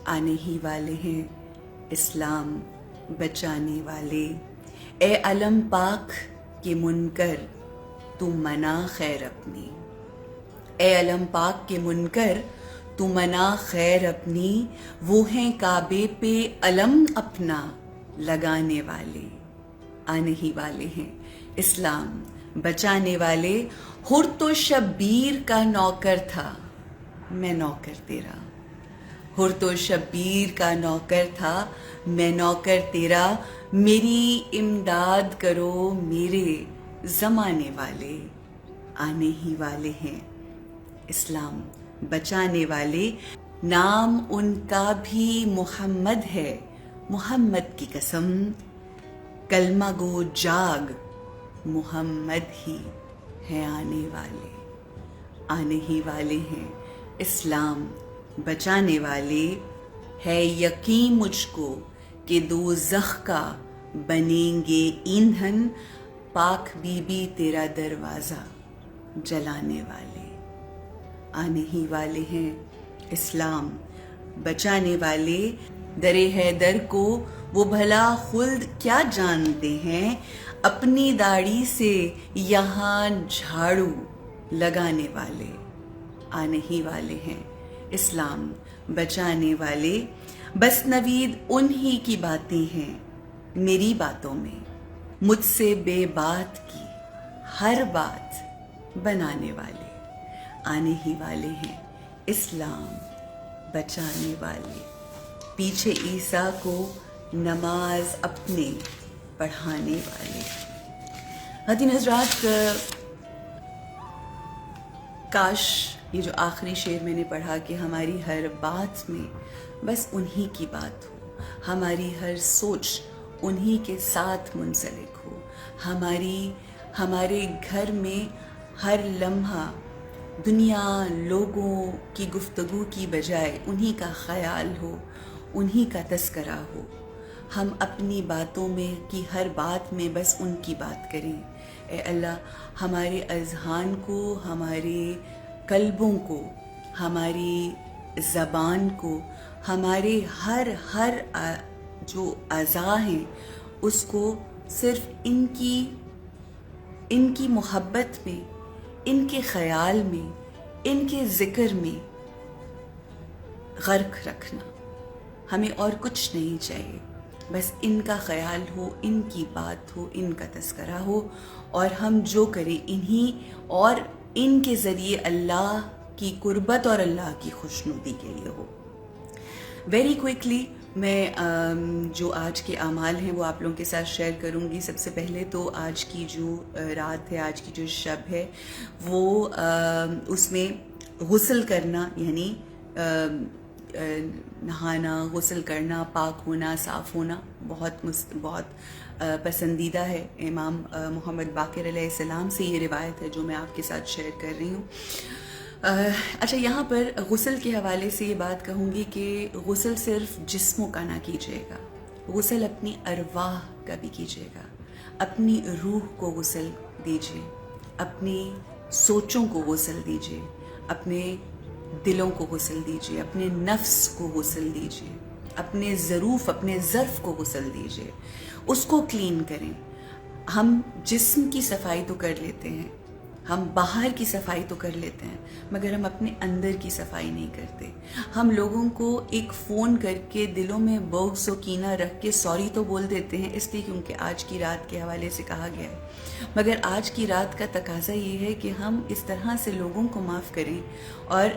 آنے ہی والے ہیں اسلام بچانے والے، اے علم پاک کے منکر تو منا خیر اپنی. اے علم پاک کے منکر تو منا خیر اپنی، وہ ہیں کعبے پہ علم اپنا لگانے والے. آنے ہی والے ہیں اسلام بچانے والے، ہر تو شبیر کا نوکر تھا میں نوکر تیرا. ہر تو شبیر کا نوکر تھا میں نوکر تیرا، میری امداد کرو میرے زمانے والے. آنے ہی والے ہیں اسلام بچانے والے، نام ان کا بھی محمد ہے، محمد کی قسم کلمہ گو جاگ، محمد ہی ہے آنے والے. آنے ہی والے ہیں اسلام بچانے والے، ہے یقین مجھ کو کہ دوزخ کا بنیں گے ایندھن، پاک بی بی تیرا دروازہ جلانے والے. آنے ہی والے ہیں اسلام بچانے والے، در حیدر کو وہ بھلا خلد کیا جانتے ہیں، اپنی داڑھی سے یہاں جھاڑو لگانے والے. آنے ہی والے ہیں اسلام بچانے والے، بس نوید انہی کی باتیں ہیں میری باتوں میں، مجھ سے بے بات کی ہر بات بنانے والے. آنے ہی والے ہیں اسلام بچانے والے، پیچھے عیسیٰ کو نماز اپنے پڑھانے والے. خواتین حضرات، کاش یہ جو آخری شعر میں نے پڑھا کہ ہماری ہر بات میں بس انہی کی بات ہو، ہماری ہر سوچ انہی کے ساتھ منسلک ہو، ہمارے گھر میں ہر لمحہ دنیا لوگوں کی گفتگو کی بجائے انہی کا خیال ہو، انہی کا تذکرہ ہو. ہم اپنی باتوں میں کی ہر بات میں بس ان کی بات کریں. اے اللہ ہمارے اذہان کو، ہمارے قلبوں کو، ہماری زبان کو، ہمارے ہر جو اعضاء ہیں اس کو صرف ان کی محبت میں، ان کے خیال میں، ان کے ذکر میں غرق رکھنا. ہمیں اور کچھ نہیں چاہیے، بس ان کا خیال ہو، ان کی بات ہو، ان کا تذکرہ ہو، اور ہم جو کریں انہی اور ان کے ذریعے اللہ کی قربت اور اللہ کی خوشنودی کے لیے ہو. ویری کوئکلی میں جو آج کے اعمال ہیں وہ آپ لوگوں کے ساتھ شیئر کروں گی. سب سے پہلے تو آج کی جو رات ہے، آج کی جو شب ہے، وہ اس میں غسل کرنا، یعنی نہانا، غسل کرنا، پاک ہونا، صاف ہونا بہت پسندیدہ ہے. امام محمد باقر علیہ السلام سے یہ روایت ہے جو میں آپ کے ساتھ شیئر کر رہی ہوں. اچھا، یہاں پر غسل کے حوالے سے یہ بات کہوں گی کہ غسل صرف جسموں کا نہ کیجیے گا، غسل اپنی ارواح کا بھی کیجیے گا. اپنی روح کو غسل دیجیے، اپنی سوچوں کو غسل دیجیے، اپنے دلوں کو غسل دیجیے، اپنے نفس کو غسل دیجیے، اپنے ظرف کو غسل دیجیے، اس کو کلین کریں. ہم جسم کی صفائی تو کر لیتے ہیں، ہم باہر کی صفائی تو کر لیتے ہیں مگر ہم اپنے اندر کی صفائی نہیں کرتے. ہم لوگوں کو ایک فون کر کے دلوں میں بغض و کینہ رکھ کے سوری تو بول دیتے ہیں اس لیے کیونکہ آج کی رات کے حوالے سے کہا گیا ہے، مگر آج کی رات کا تقاضا یہ ہے کہ ہم اس طرح سے لوگوں کو معاف کریں اور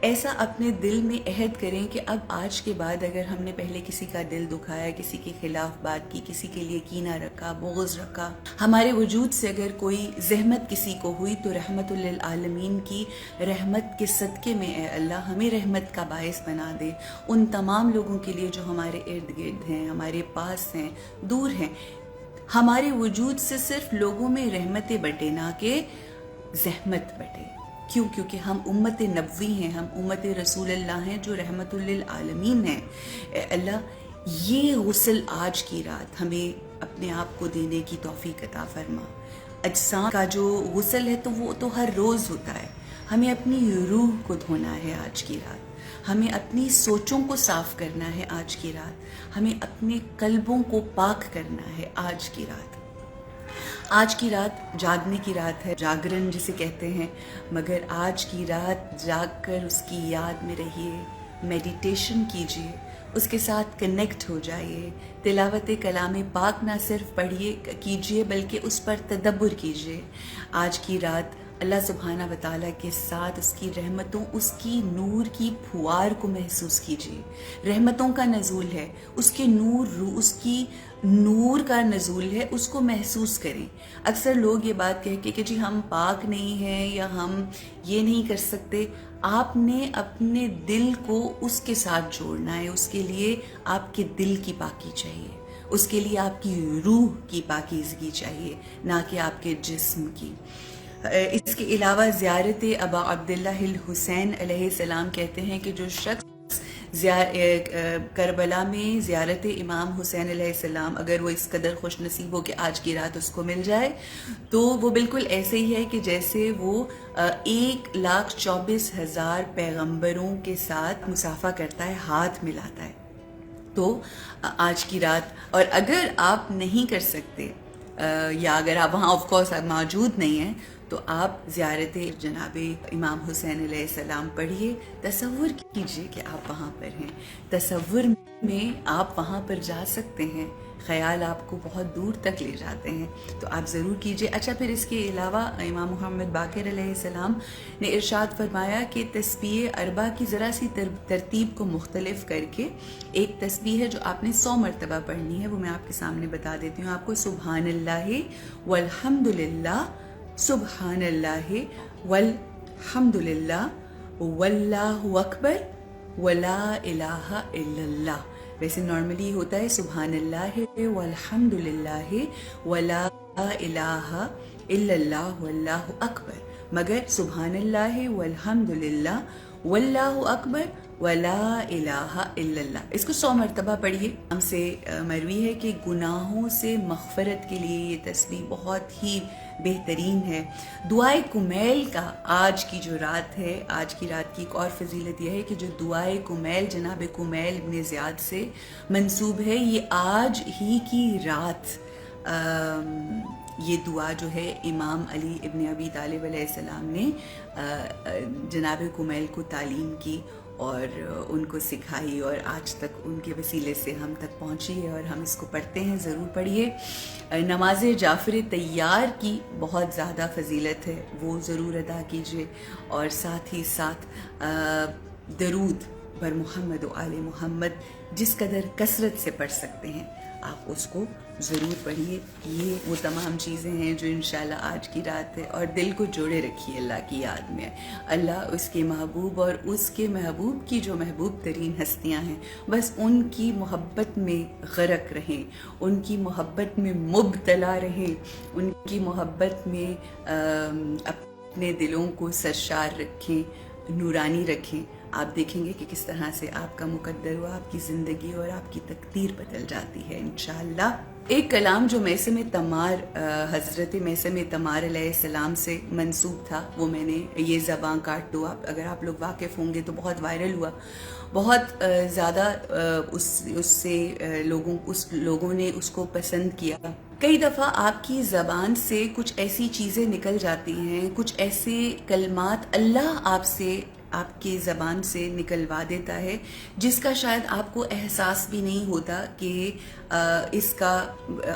ایسا اپنے دل میں عہد کریں کہ اب آج کے بعد اگر ہم نے پہلے کسی کا دل دکھایا، کسی کے خلاف بات کی، کسی کے لیے کینہ رکھا، بغض رکھا، ہمارے وجود سے اگر کوئی زحمت کسی کو ہوئی تو رحمت للعالمین کی رحمت کے صدقے میں اے اللہ ہمیں رحمت کا باعث بنا دے ان تمام لوگوں کے لیے جو ہمارے ارد گرد ہیں، ہمارے پاس ہیں، دور ہیں. ہمارے وجود سے صرف لوگوں میں رحمتیں بٹے نہ کہ زحمت بٹے. کیوں؟ کیونکہ ہم امت نبوی ہیں، ہم امت رسول اللہ ہیں جو رحمت للعالمین ہیں. اے اللہ یہ غسل آج کی رات ہمیں اپنے آپ کو دینے کی توفیق عطا فرما. اجسام کا جو غسل ہے تو وہ تو ہر روز ہوتا ہے، ہمیں اپنی روح کو دھونا ہے آج کی رات، ہمیں اپنی سوچوں کو صاف کرنا ہے آج کی رات، ہمیں اپنے قلبوں کو پاک کرنا ہے آج کی رات. آج کی رات جاگنے کی رات ہے، جاگرن جسے کہتے ہیں، مگر آج کی رات جاگ کر اس کی یاد میں رہیے، میڈیٹیشن کیجئے، اس کے ساتھ کنیکٹ ہو جائیے، تلاوت کلام پاک نہ صرف پڑھیے کیجئے بلکہ اس پر تدبر کیجئے. آج کی رات اللہ سبحانہ و تعالیٰ کے ساتھ اس کی رحمتوں، اس کی نور کی پھوار کو محسوس کیجئے. رحمتوں کا نزول ہے، اس کے نور، اس کی نور کا نزول ہے، اس کو محسوس کریں. اکثر لوگ یہ بات کہہ کے کہ جی ہم پاک نہیں ہیں یا ہم یہ نہیں کر سکتے، آپ نے اپنے دل کو اس کے ساتھ جوڑنا ہے. اس کے لیے آپ کے دل کی پاکی چاہیے، اس کے لیے آپ کی روح کی پاکیزگی چاہیے، نہ کہ آپ کے جسم کی. اس کے علاوہ زیارت ابا عبداللہ الحسین علیہ السلام کہتے ہیں کہ جو شخص کربلا میں زیارت امام حسین علیہ السلام اگر وہ اس قدر خوش نصیب ہو کہ آج کی رات اس کو مل جائے تو وہ بالکل ایسے ہی ہے کہ جیسے وہ 1,24,000 پیغمبروں کے ساتھ مصافحہ کرتا ہے، ہاتھ ملاتا ہے. تو آج کی رات، اور اگر آپ نہیں کر سکتے یا اگر آپ وہاں آف کورس موجود نہیں ہیں تو آپ زیارت جناب امام حسین علیہ السلام پڑھیے. تصور کیجئے کہ آپ وہاں پر ہیں، تصور میں آپ وہاں پر جا سکتے ہیں، خیال آپ کو بہت دور تک لے جاتے ہیں، تو آپ ضرور کیجئے. اچھا، پھر اس کے علاوہ امام محمد باقر علیہ السلام نے ارشاد فرمایا کہ تسبیح اربع کی ذرا سی ترتیب کو مختلف کر کے ایک تسبیح ہے جو آپ نے 100 مرتبہ پڑھنی ہے، وہ میں آپ کے سامنے بتا دیتی ہوں آپ کو. سبحان اللہ والحمد للہ، سبحان اللہ والحمد للہ واللہ اکبر ولا الہ الا اللہ. ویسے نارملی ہوتا ہے سبحان اللہ والحمد للہ ولا الہ الا اللہ واللہ اکبر، مگر سبحان اللہ والحمد للہ واللہ اکبر ولا الہ الا اللہ اس کو 100 مرتبہ پڑھیے. ہم سے مروی ہے کہ گناہوں سے مغفرت کے لیے یہ تسبیح بہت ہی بہترین ہے. دعائے کمیل کا آج کی جو رات ہے، آج کی رات کی ایک اور فضیلت یہ ہے کہ جو دعائے کمیل جناب کمیل ابن زیاد سے منسوب ہے، یہ آج ہی کی رات یہ دعا جو ہے امام علی ابن ابی طالب علیہ السلام نے جناب کمیل کو تعلیم کی اور ان کو سکھائی، اور آج تک ان کے وسیلے سے ہم تک پہنچی ہے اور ہم اس کو پڑھتے ہیں. ضرور پڑھیے. نماز جعفر طیار کی بہت زیادہ فضیلت ہے، وہ ضرور ادا کیجیے، اور ساتھ ہی ساتھ درود بر محمد و آل محمد جس قدر کثرت سے پڑھ سکتے ہیں آپ اس کو ضرور پڑھیے. یہ وہ تمام چیزیں ہیں جو انشاءاللہ آج کی رات ہے، اور دل کو جوڑے رکھیے اللہ کی یاد میں. اللہ اس کے محبوب اور اس کے محبوب کی جو محبوب ترین ہستیاں ہیں بس ان کی محبت میں غرق رہیں، ان کی محبت میں مبتلا رہیں، ان کی محبت میں اپنے دلوں کو سرشار رکھیں، نورانی رکھیں. آپ دیکھیں گے کہ کس طرح سے آپ کا مقدر و آپ کی زندگی اور آپ کی تقدیر بدل جاتی ہے انشاءاللہ. ایک کلام جو میثم تمار، حضرت میثم تمار علیہ السلام سے منسوب تھا، وہ میں نے یہ زباں کاٹ دو، اگر آپ لوگ واقف ہوں گے تو بہت وائرل ہوا، بہت زیادہ اس سے لوگوں نے اس کو پسند کیا. کئی دفعہ آپ کی زبان سے کچھ ایسی چیزیں نکل جاتی ہیں، کچھ ایسے کلمات اللہ آپ سے آپ کی زبان سے نکلوا دیتا ہے جس کا شاید آپ کو احساس بھی نہیں ہوتا کہ اس کا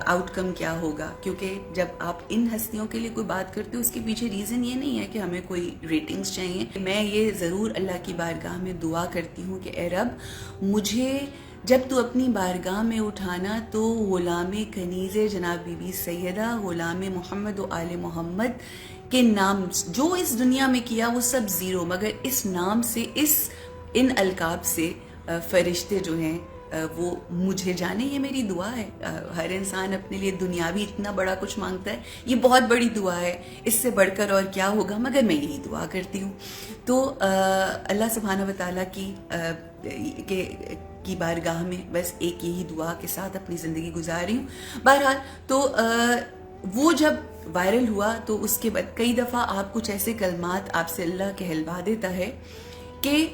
آؤٹ کم کیا ہوگا، کیونکہ جب آپ ان ہستیوں کے لیے کوئی بات کرتے ہو اس کے پیچھے ریزن یہ نہیں ہے کہ ہمیں کوئی ریٹنگز چاہیے. میں یہ ضرور اللہ کی بارگاہ میں دعا کرتی ہوں کہ اے رب، مجھے جب تو اپنی بارگاہ میں اٹھانا تو غلام کنیز جناب بی بی سیدہ غلام محمد و آل محمد کے نام جو اس دنیا میں کیا وہ سب زیرو، مگر اس نام سے ان القاب سے فرشتے جو ہیں وہ مجھے جانے. یہ میری دعا ہے. ہر انسان اپنے لیے دنیاوی اتنا بڑا کچھ مانگتا ہے، یہ بہت بڑی دعا ہے، اس سے بڑھ کر اور کیا ہوگا، مگر میں یہی دعا کرتی ہوں. تو اللہ سبحانہ و تعالیٰ کی بارگاہ میں بس ایک یہی دعا کے ساتھ اپنی زندگی گزار رہی ہوں. بہرحال تو وہ جب وائرل ہوا تو اس کے بعد کئی دفعہ آپ کچھ ایسے کلمات آپ سے اللہ کہلوا دیتا ہے کہ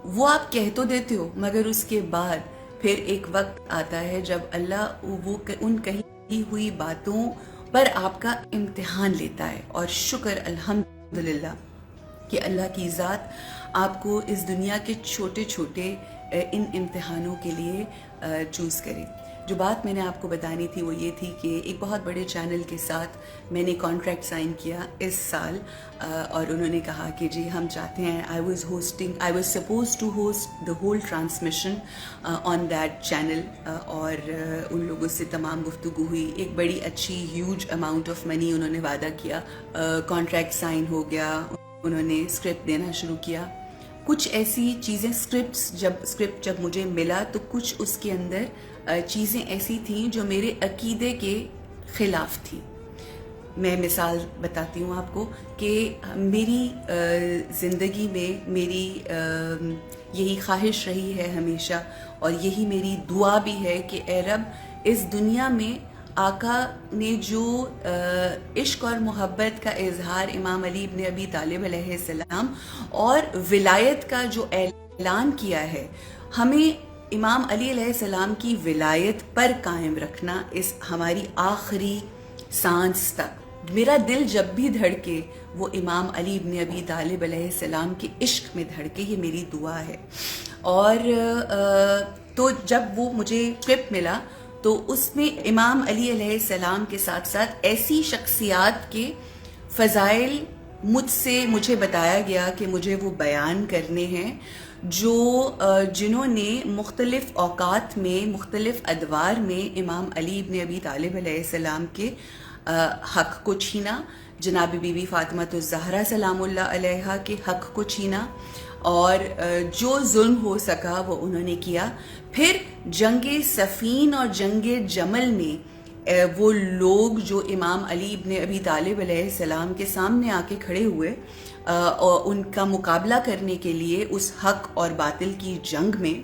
وہ آپ کہہ تو دیتے ہو، مگر اس کے بعد پھر ایک وقت آتا ہے جب اللہ وہ ان کہی ہوئی باتوں پر آپ کا امتحان لیتا ہے. اور شکر الحمدللہ کہ اللہ کی ذات آپ کو اس دنیا کے چھوٹے چھوٹے ان امتحانوں کے لیے چوز کرے. جو بات میں نے آپ کو بتانی تھی وہ یہ تھی کہ ایک بہت بڑے چینل کے ساتھ میں نے کانٹریکٹ سائن کیا اس سال، اور انہوں نے کہا کہ جی ہم چاہتے ہیں I was supposed to host the whole transmission on that channel, اور ان لوگوں سے تمام گفتگو ہوئی. ایک بڑی اچھی ہیوج اماؤنٹ آف منی انہوں نے وعدہ کیا، کانٹریکٹ سائن ہو گیا، انہوں نے اسکرپٹ دینا شروع کیا. کچھ ایسی چیزیں اسکرپٹ جب مجھے ملا تو کچھ اس کے اندر چیزیں ایسی تھیں جو میرے عقیدے کے خلاف تھیں. میں مثال بتاتی ہوں آپ کو کہ میری زندگی میں میری یہی خواہش رہی ہے ہمیشہ، اور یہی میری دعا بھی ہے کہ اے رب، اس دنیا میں آقا نے جو عشق اور محبت کا اظہار امام علی ابن ابی طالب علیہ السلام اور ولایت کا جو اعلان کیا ہے، ہمیں امام علی علیہ السلام کی ولایت پر قائم رکھنا اس ہماری آخری سانس تک. میرا دل جب بھی دھڑکے وہ امام علی ابن ابی طالب علیہ السلام کے عشق میں دھڑکے، یہ میری دعا ہے. اور تو جب وہ مجھے اسکرپٹ ملا تو اس میں امام علی علیہ السلام کے ساتھ ساتھ ایسی شخصیات کے فضائل مجھے بتایا گیا کہ مجھے وہ بیان کرنے ہیں جنہوں نے مختلف اوقات میں مختلف ادوار میں امام علی ابن ابی طالب علیہ السلام کے حق کو چھینا، جناب بی بی فاطمہ الزہرا سلام اللہ علیہا کے حق کو چھینا، اور جو ظلم ہو سکا وہ انہوں نے کیا. پھر جنگ صفین اور جنگ جمل میں وہ لوگ جو امام علی ابن ابی طالب علیہ السلام کے سامنے آ کے کھڑے ہوئے اور ان کا مقابلہ کرنے کے لیے اس حق اور باطل کی جنگ میں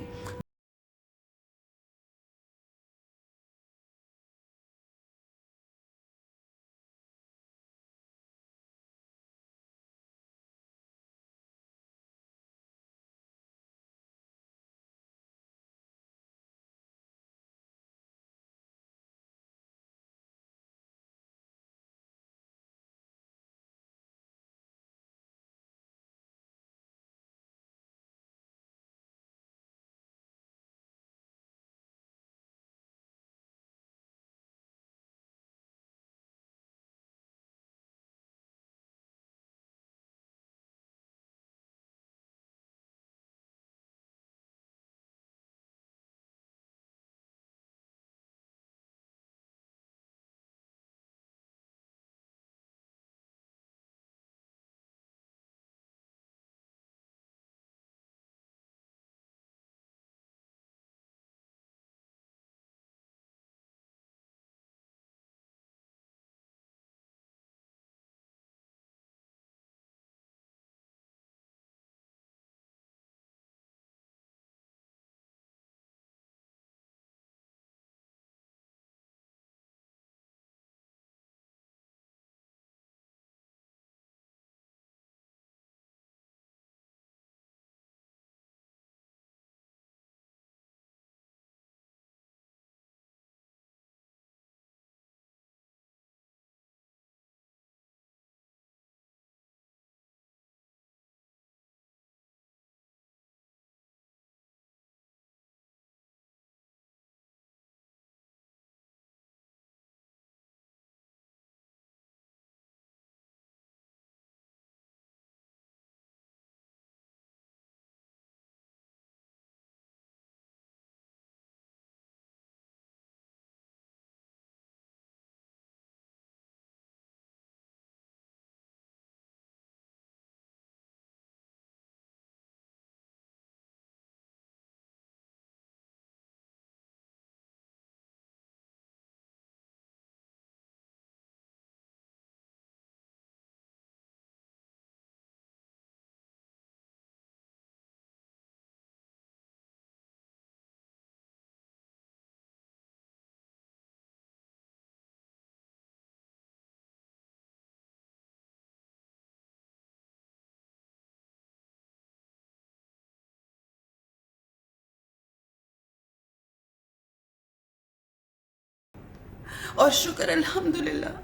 اور شکر الحمدللہ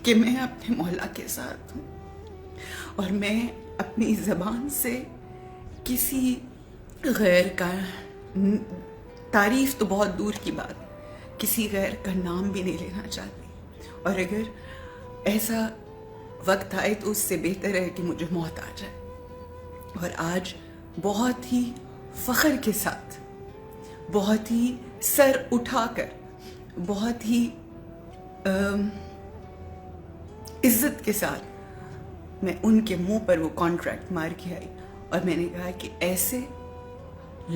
کہ میں اپنے مولا کے ساتھ ہوں، اور میں اپنی زبان سے کسی غیر کا تعریف تو بہت دور کی بات، کسی غیر کا نام بھی نہیں لینا چاہتی، اور اگر ایسا وقت آئے تو اس سے بہتر ہے کہ مجھے موت آ جائے۔ اور آج بہت ہی فخر کے ساتھ، بہت ہی سر اٹھا کر، بہت ہی عزت کے ساتھ میں ان کے منہ پر وہ کانٹریکٹ مار کے آئی، اور میں نے کہا کہ ایسے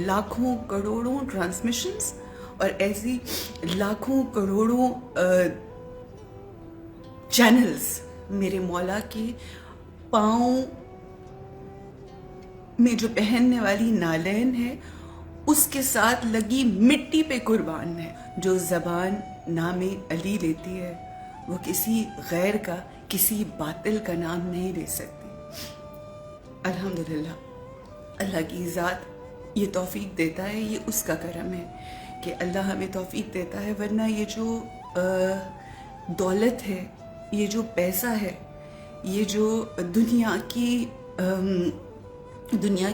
لاکھوں کروڑوں ٹرانسمیشنز اور ایسی لاکھوں کروڑوں چینلز میرے مولا کے پاؤں میں جو پہننے والی نالین ہے اس کے ساتھ لگی مٹی پہ قربان ہے۔ جو زبان نام علی لیتی ہے وہ کسی غیر کا، کسی باطل کا نام نہیں لے سکتی۔ الحمدللہ اللہ کی ذات یہ توفیق دیتا ہے، یہ اس کا کرم ہے کہ اللہ ہمیں توفیق دیتا ہے، ورنہ یہ جو دولت ہے، یہ جو پیسہ ہے، یہ جو دنیا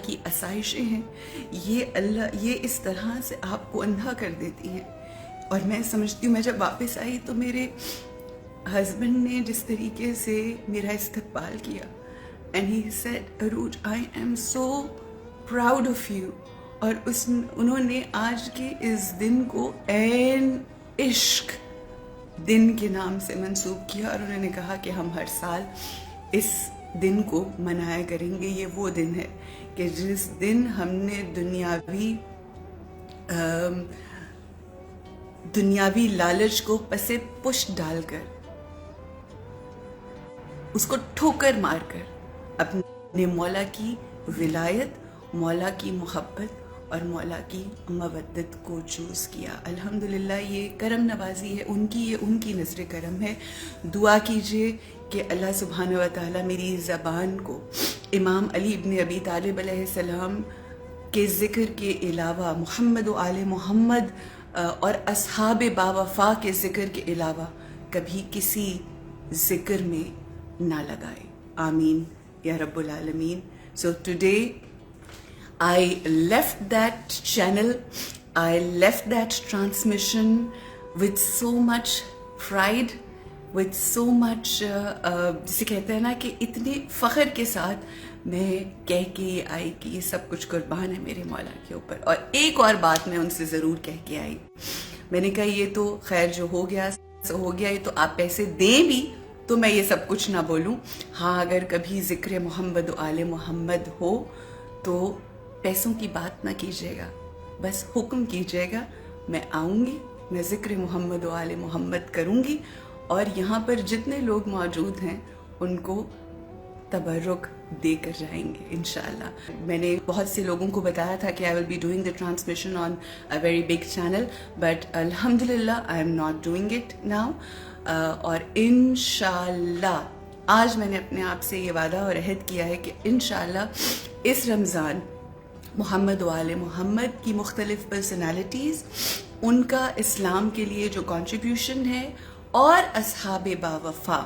کی آسائشیں ہیں، یہ اس طرح سے آپ کو اندھا کر دیتی ہیں۔ اور میں سمجھتی ہوں، میں جب واپس آئی تو میرے ہسبینڈ نے جس طریقے سے میرا استقبال کیا، and he said عروج I am so proud of you، اور انہوں نے آج کے اس دن کو عین عشق دن کے نام سے منسوب کیا، اور انہوں نے کہا کہ ہم ہر سال اس دن کو منایا کریں گے۔ یہ وہ دن ہے کہ جس دن ہم نے دنیاوی لالچ کو پس پشت ڈال کر، اس کو ٹھوکر مار کر اپنے مولا کی ولایت، مولا کی محبت اور مولا کی مودت کو چوز کیا۔ الحمدللہ یہ کرم نوازی ہے ان کی، یہ ان کی نظر کرم ہے۔ دعا کیجئے کہ اللہ سبحانہ و تعالیٰ میری زبان کو امام علی ابن ابی طالب علیہ السلام کے ذکر کے علاوہ، محمد و آل محمد اور اصحاب باوفا کے ذکر کے علاوہ کبھی کسی ذکر میں نہ لگائے۔ آمین یا رب العالمین۔ So today I left that channel, I left that transmission with so much pride, with so much جسے کہتے ہیں نا کہ اتنے فخر کے ساتھ میں کہہ کے آئی کہ یہ سب کچھ قربان ہے میرے مولا کے اوپر۔ اور ایک اور بات میں ان سے ضرور کہہ کے آئی، میں نے کہا یہ تو خیر جو ہو گیا سو ہو گیا، یہ تو آپ پیسے دیں بھی تو میں یہ سب کچھ نہ بولوں، ہاں اگر کبھی ذکر محمد و آل محمد ہو تو پیسوں کی بات نہ کیجیے گا، بس حکم کیجیے گا، میں آؤں گی، میں ذکر محمد و آل محمد کروں گی، اور یہاں پر جتنے لوگ موجود ہیں ان کو تبرک دے کر جائیں گے انشاءاللہ۔ میں نے بہت سے لوگوں کو بتایا تھا کہ I will be doing the transmission on a very big channel, but alhamdulillah I am not doing it now، اور انشاءاللہ آج میں نے اپنے آپ سے یہ وعدہ اور عہد کیا ہے کہ انشاءاللہ اس رمضان محمد و آل محمد کی مختلف پرسنالٹیز، ان کا اسلام کے لیے جو کنٹریبیوشن ہے، اور اصحاب باوفا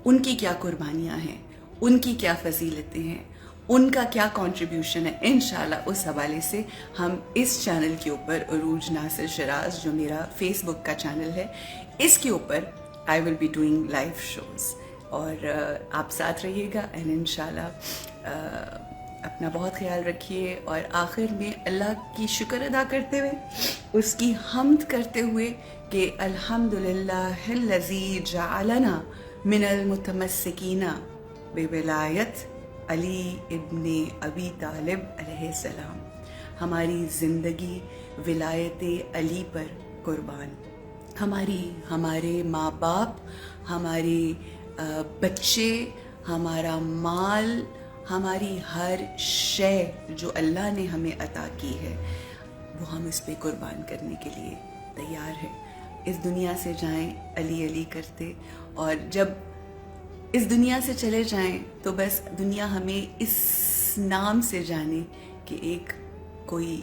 ان کی کیا قربانیاں ہیں، ان کی کیا فضیلتیں ہیں، ان کا کیا کنٹریبیوشن ہے، انشاءاللہ اس حوالے سے ہم اس چینل کے اوپر، عروج ناصر شراز جو میرا فیس بک کا چینل ہے، اس کے اوپر I will be doing live shows، اور آپ ساتھ رہیے گا، and انشاءاللہ اپنا بہت خیال رکھیے، اور آخر میں اللہ کی شکر ادا کرتے ہوئے، اس کی حمد کرتے ہوئے کہ الحمدللہ الذی جعلنا من المتمسکین بولایت علی ابن ابی طالب علیہ السلام، ہماری زندگی ولایت علی پر قربان، ہمارے ماں باپ، ہمارے بچے، ہمارا مال، ہماری ہر شے جو اللہ نے ہمیں عطا کی ہے وہ ہم اس پہ قربان کرنے کے لیے تیار ہیں۔ اس دنیا سے جائیں علی علی کرتے، اور جب اس دنیا سے چلے جائیں تو بس دنیا ہمیں اس نام سے جانے کہ ایک کوئی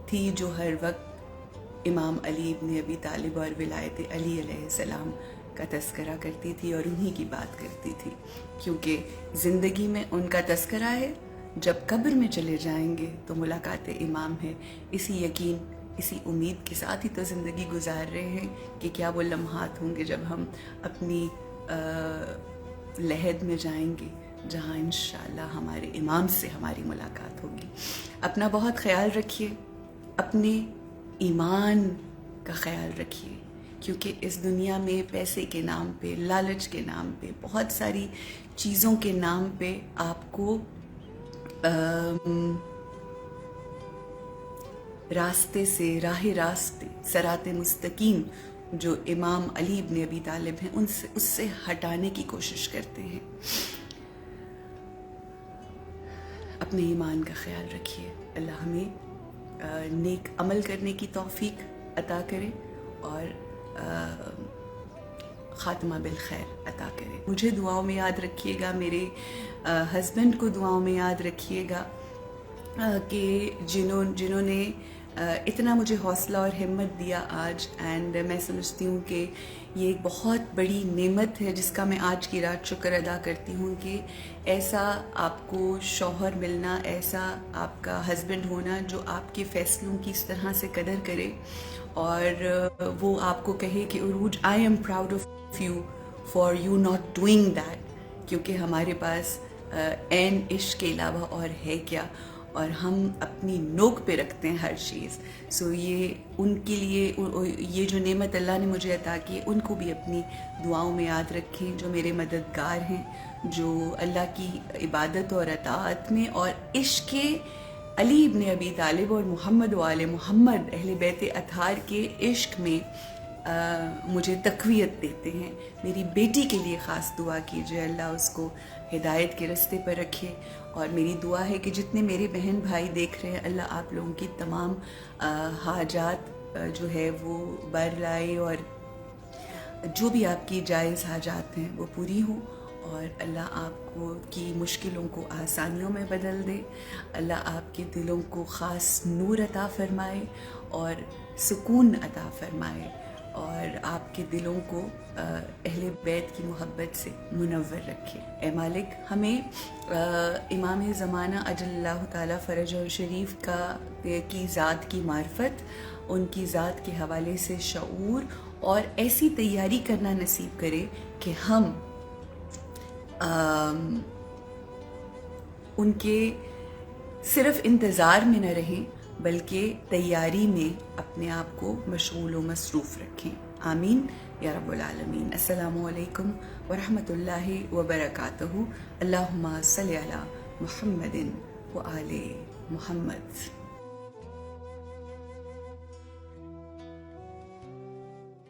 تھی جو ہر وقت امام علی ابن ابی طالب اور ولایت علی علیہ السلام کا تذکرہ کرتی تھی اور انہی کی بات کرتی تھی، کیونکہ زندگی میں ان کا تذکرہ ہے، جب قبر میں چلے جائیں گے تو ملاقات امام ہے۔ اسی یقین، اسی امید کے ساتھ ہی تو زندگی گزار رہے ہیں کہ کیا وہ لمحات ہوں گے جب ہم اپنی لحد میں جائیں گے، جہاں انشاءاللہ ہمارے امام سے ہماری ملاقات ہوگی۔ اپنا بہت خیال رکھیے، اپنے ایمان کا خیال رکھیے، کیونکہ اس دنیا میں پیسے کے نام پہ، لالچ کے نام پہ، بہت ساری چیزوں کے نام پہ آپ کو راستے سے، راہ راستے، صراط مستقیم جو امام علی ابن ابی طالب ہیں اس سے ہٹانے کی کوشش کرتے ہیں۔ اپنے ایمان کا خیال رکھیے، اللہ ہمیں نیک عمل کرنے کی توفیق عطا کرے اور خاتمہ بالخیر عطا کرے۔ مجھے دعاؤں میں یاد رکھیے گا، میرے ہسبینڈ کو دعاؤں میں یاد رکھیے گا کہ جنہوں نے اتنا مجھے حوصلہ اور ہمت دیا آج، اینڈ میں سمجھتی ہوں کہ یہ ایک بہت بڑی نعمت ہے جس کا میں آج کی رات شکر ادا کرتی ہوں کہ ایسا آپ کو شوہر ملنا، ایسا آپ کا ہسبینڈ ہونا جو آپ کے فیصلوں کی اس طرح سے قدر کرے اور وہ آپ کو کہے کہ عروج I am proud of you for you not doing that, کیونکہ ہمارے پاس عین عشق کے علاوہ اور ہے کیا، اور ہم اپنی نوک پہ رکھتے ہیں ہر چیز۔ سو یہ ان کے لیے یہ جو نعمت اللہ نے مجھے عطا کی، ان کو بھی اپنی دعاؤں میں یاد رکھیں، جو میرے مددگار ہیں، جو اللہ کی عبادت اور اطاعت میں اور عشق علی ابن ابی طالب اور محمد و آل محمد اہل بیت اطہار کے عشق میں مجھے تقویت دیتے ہیں۔ میری بیٹی کے لیے خاص دعا کیجیے، اللہ اس کو ہدایت کے رستے پر رکھے، اور میری دعا ہے کہ جتنے میرے بہن بھائی دیکھ رہے ہیں، اللہ آپ لوگوں کی تمام حاجات جو ہے وہ بر لائے، اور جو بھی آپ کی جائز حاجات ہیں وہ پوری ہوں، اور اللہ آپ کو کی مشکلوں کو آسانیوں میں بدل دے، اللہ آپ کے دلوں کو خاص نور عطا فرمائے اور سکون عطا فرمائے، اور آپ کے دلوں کو اہل بیت کی محبت سے منور رکھے۔ اے مالک، ہمیں امام زمانہ اجل اللہ تعالیٰ فرجہ شریف کی ذات کی معرفت، ان کی ذات کے حوالے سے شعور اور ایسی تیاری کرنا نصیب کرے کہ ہم ان کے صرف انتظار میں نہ رہیں بلکہ تیاری میں اپنے آپ کو مشغول و مصروف رکھیں۔ آمین یا رب العالمین۔ السلام علیکم ورحمۃ اللہ وبرکاتہ۔ اللہم صلی علی محمد و آل محمد۔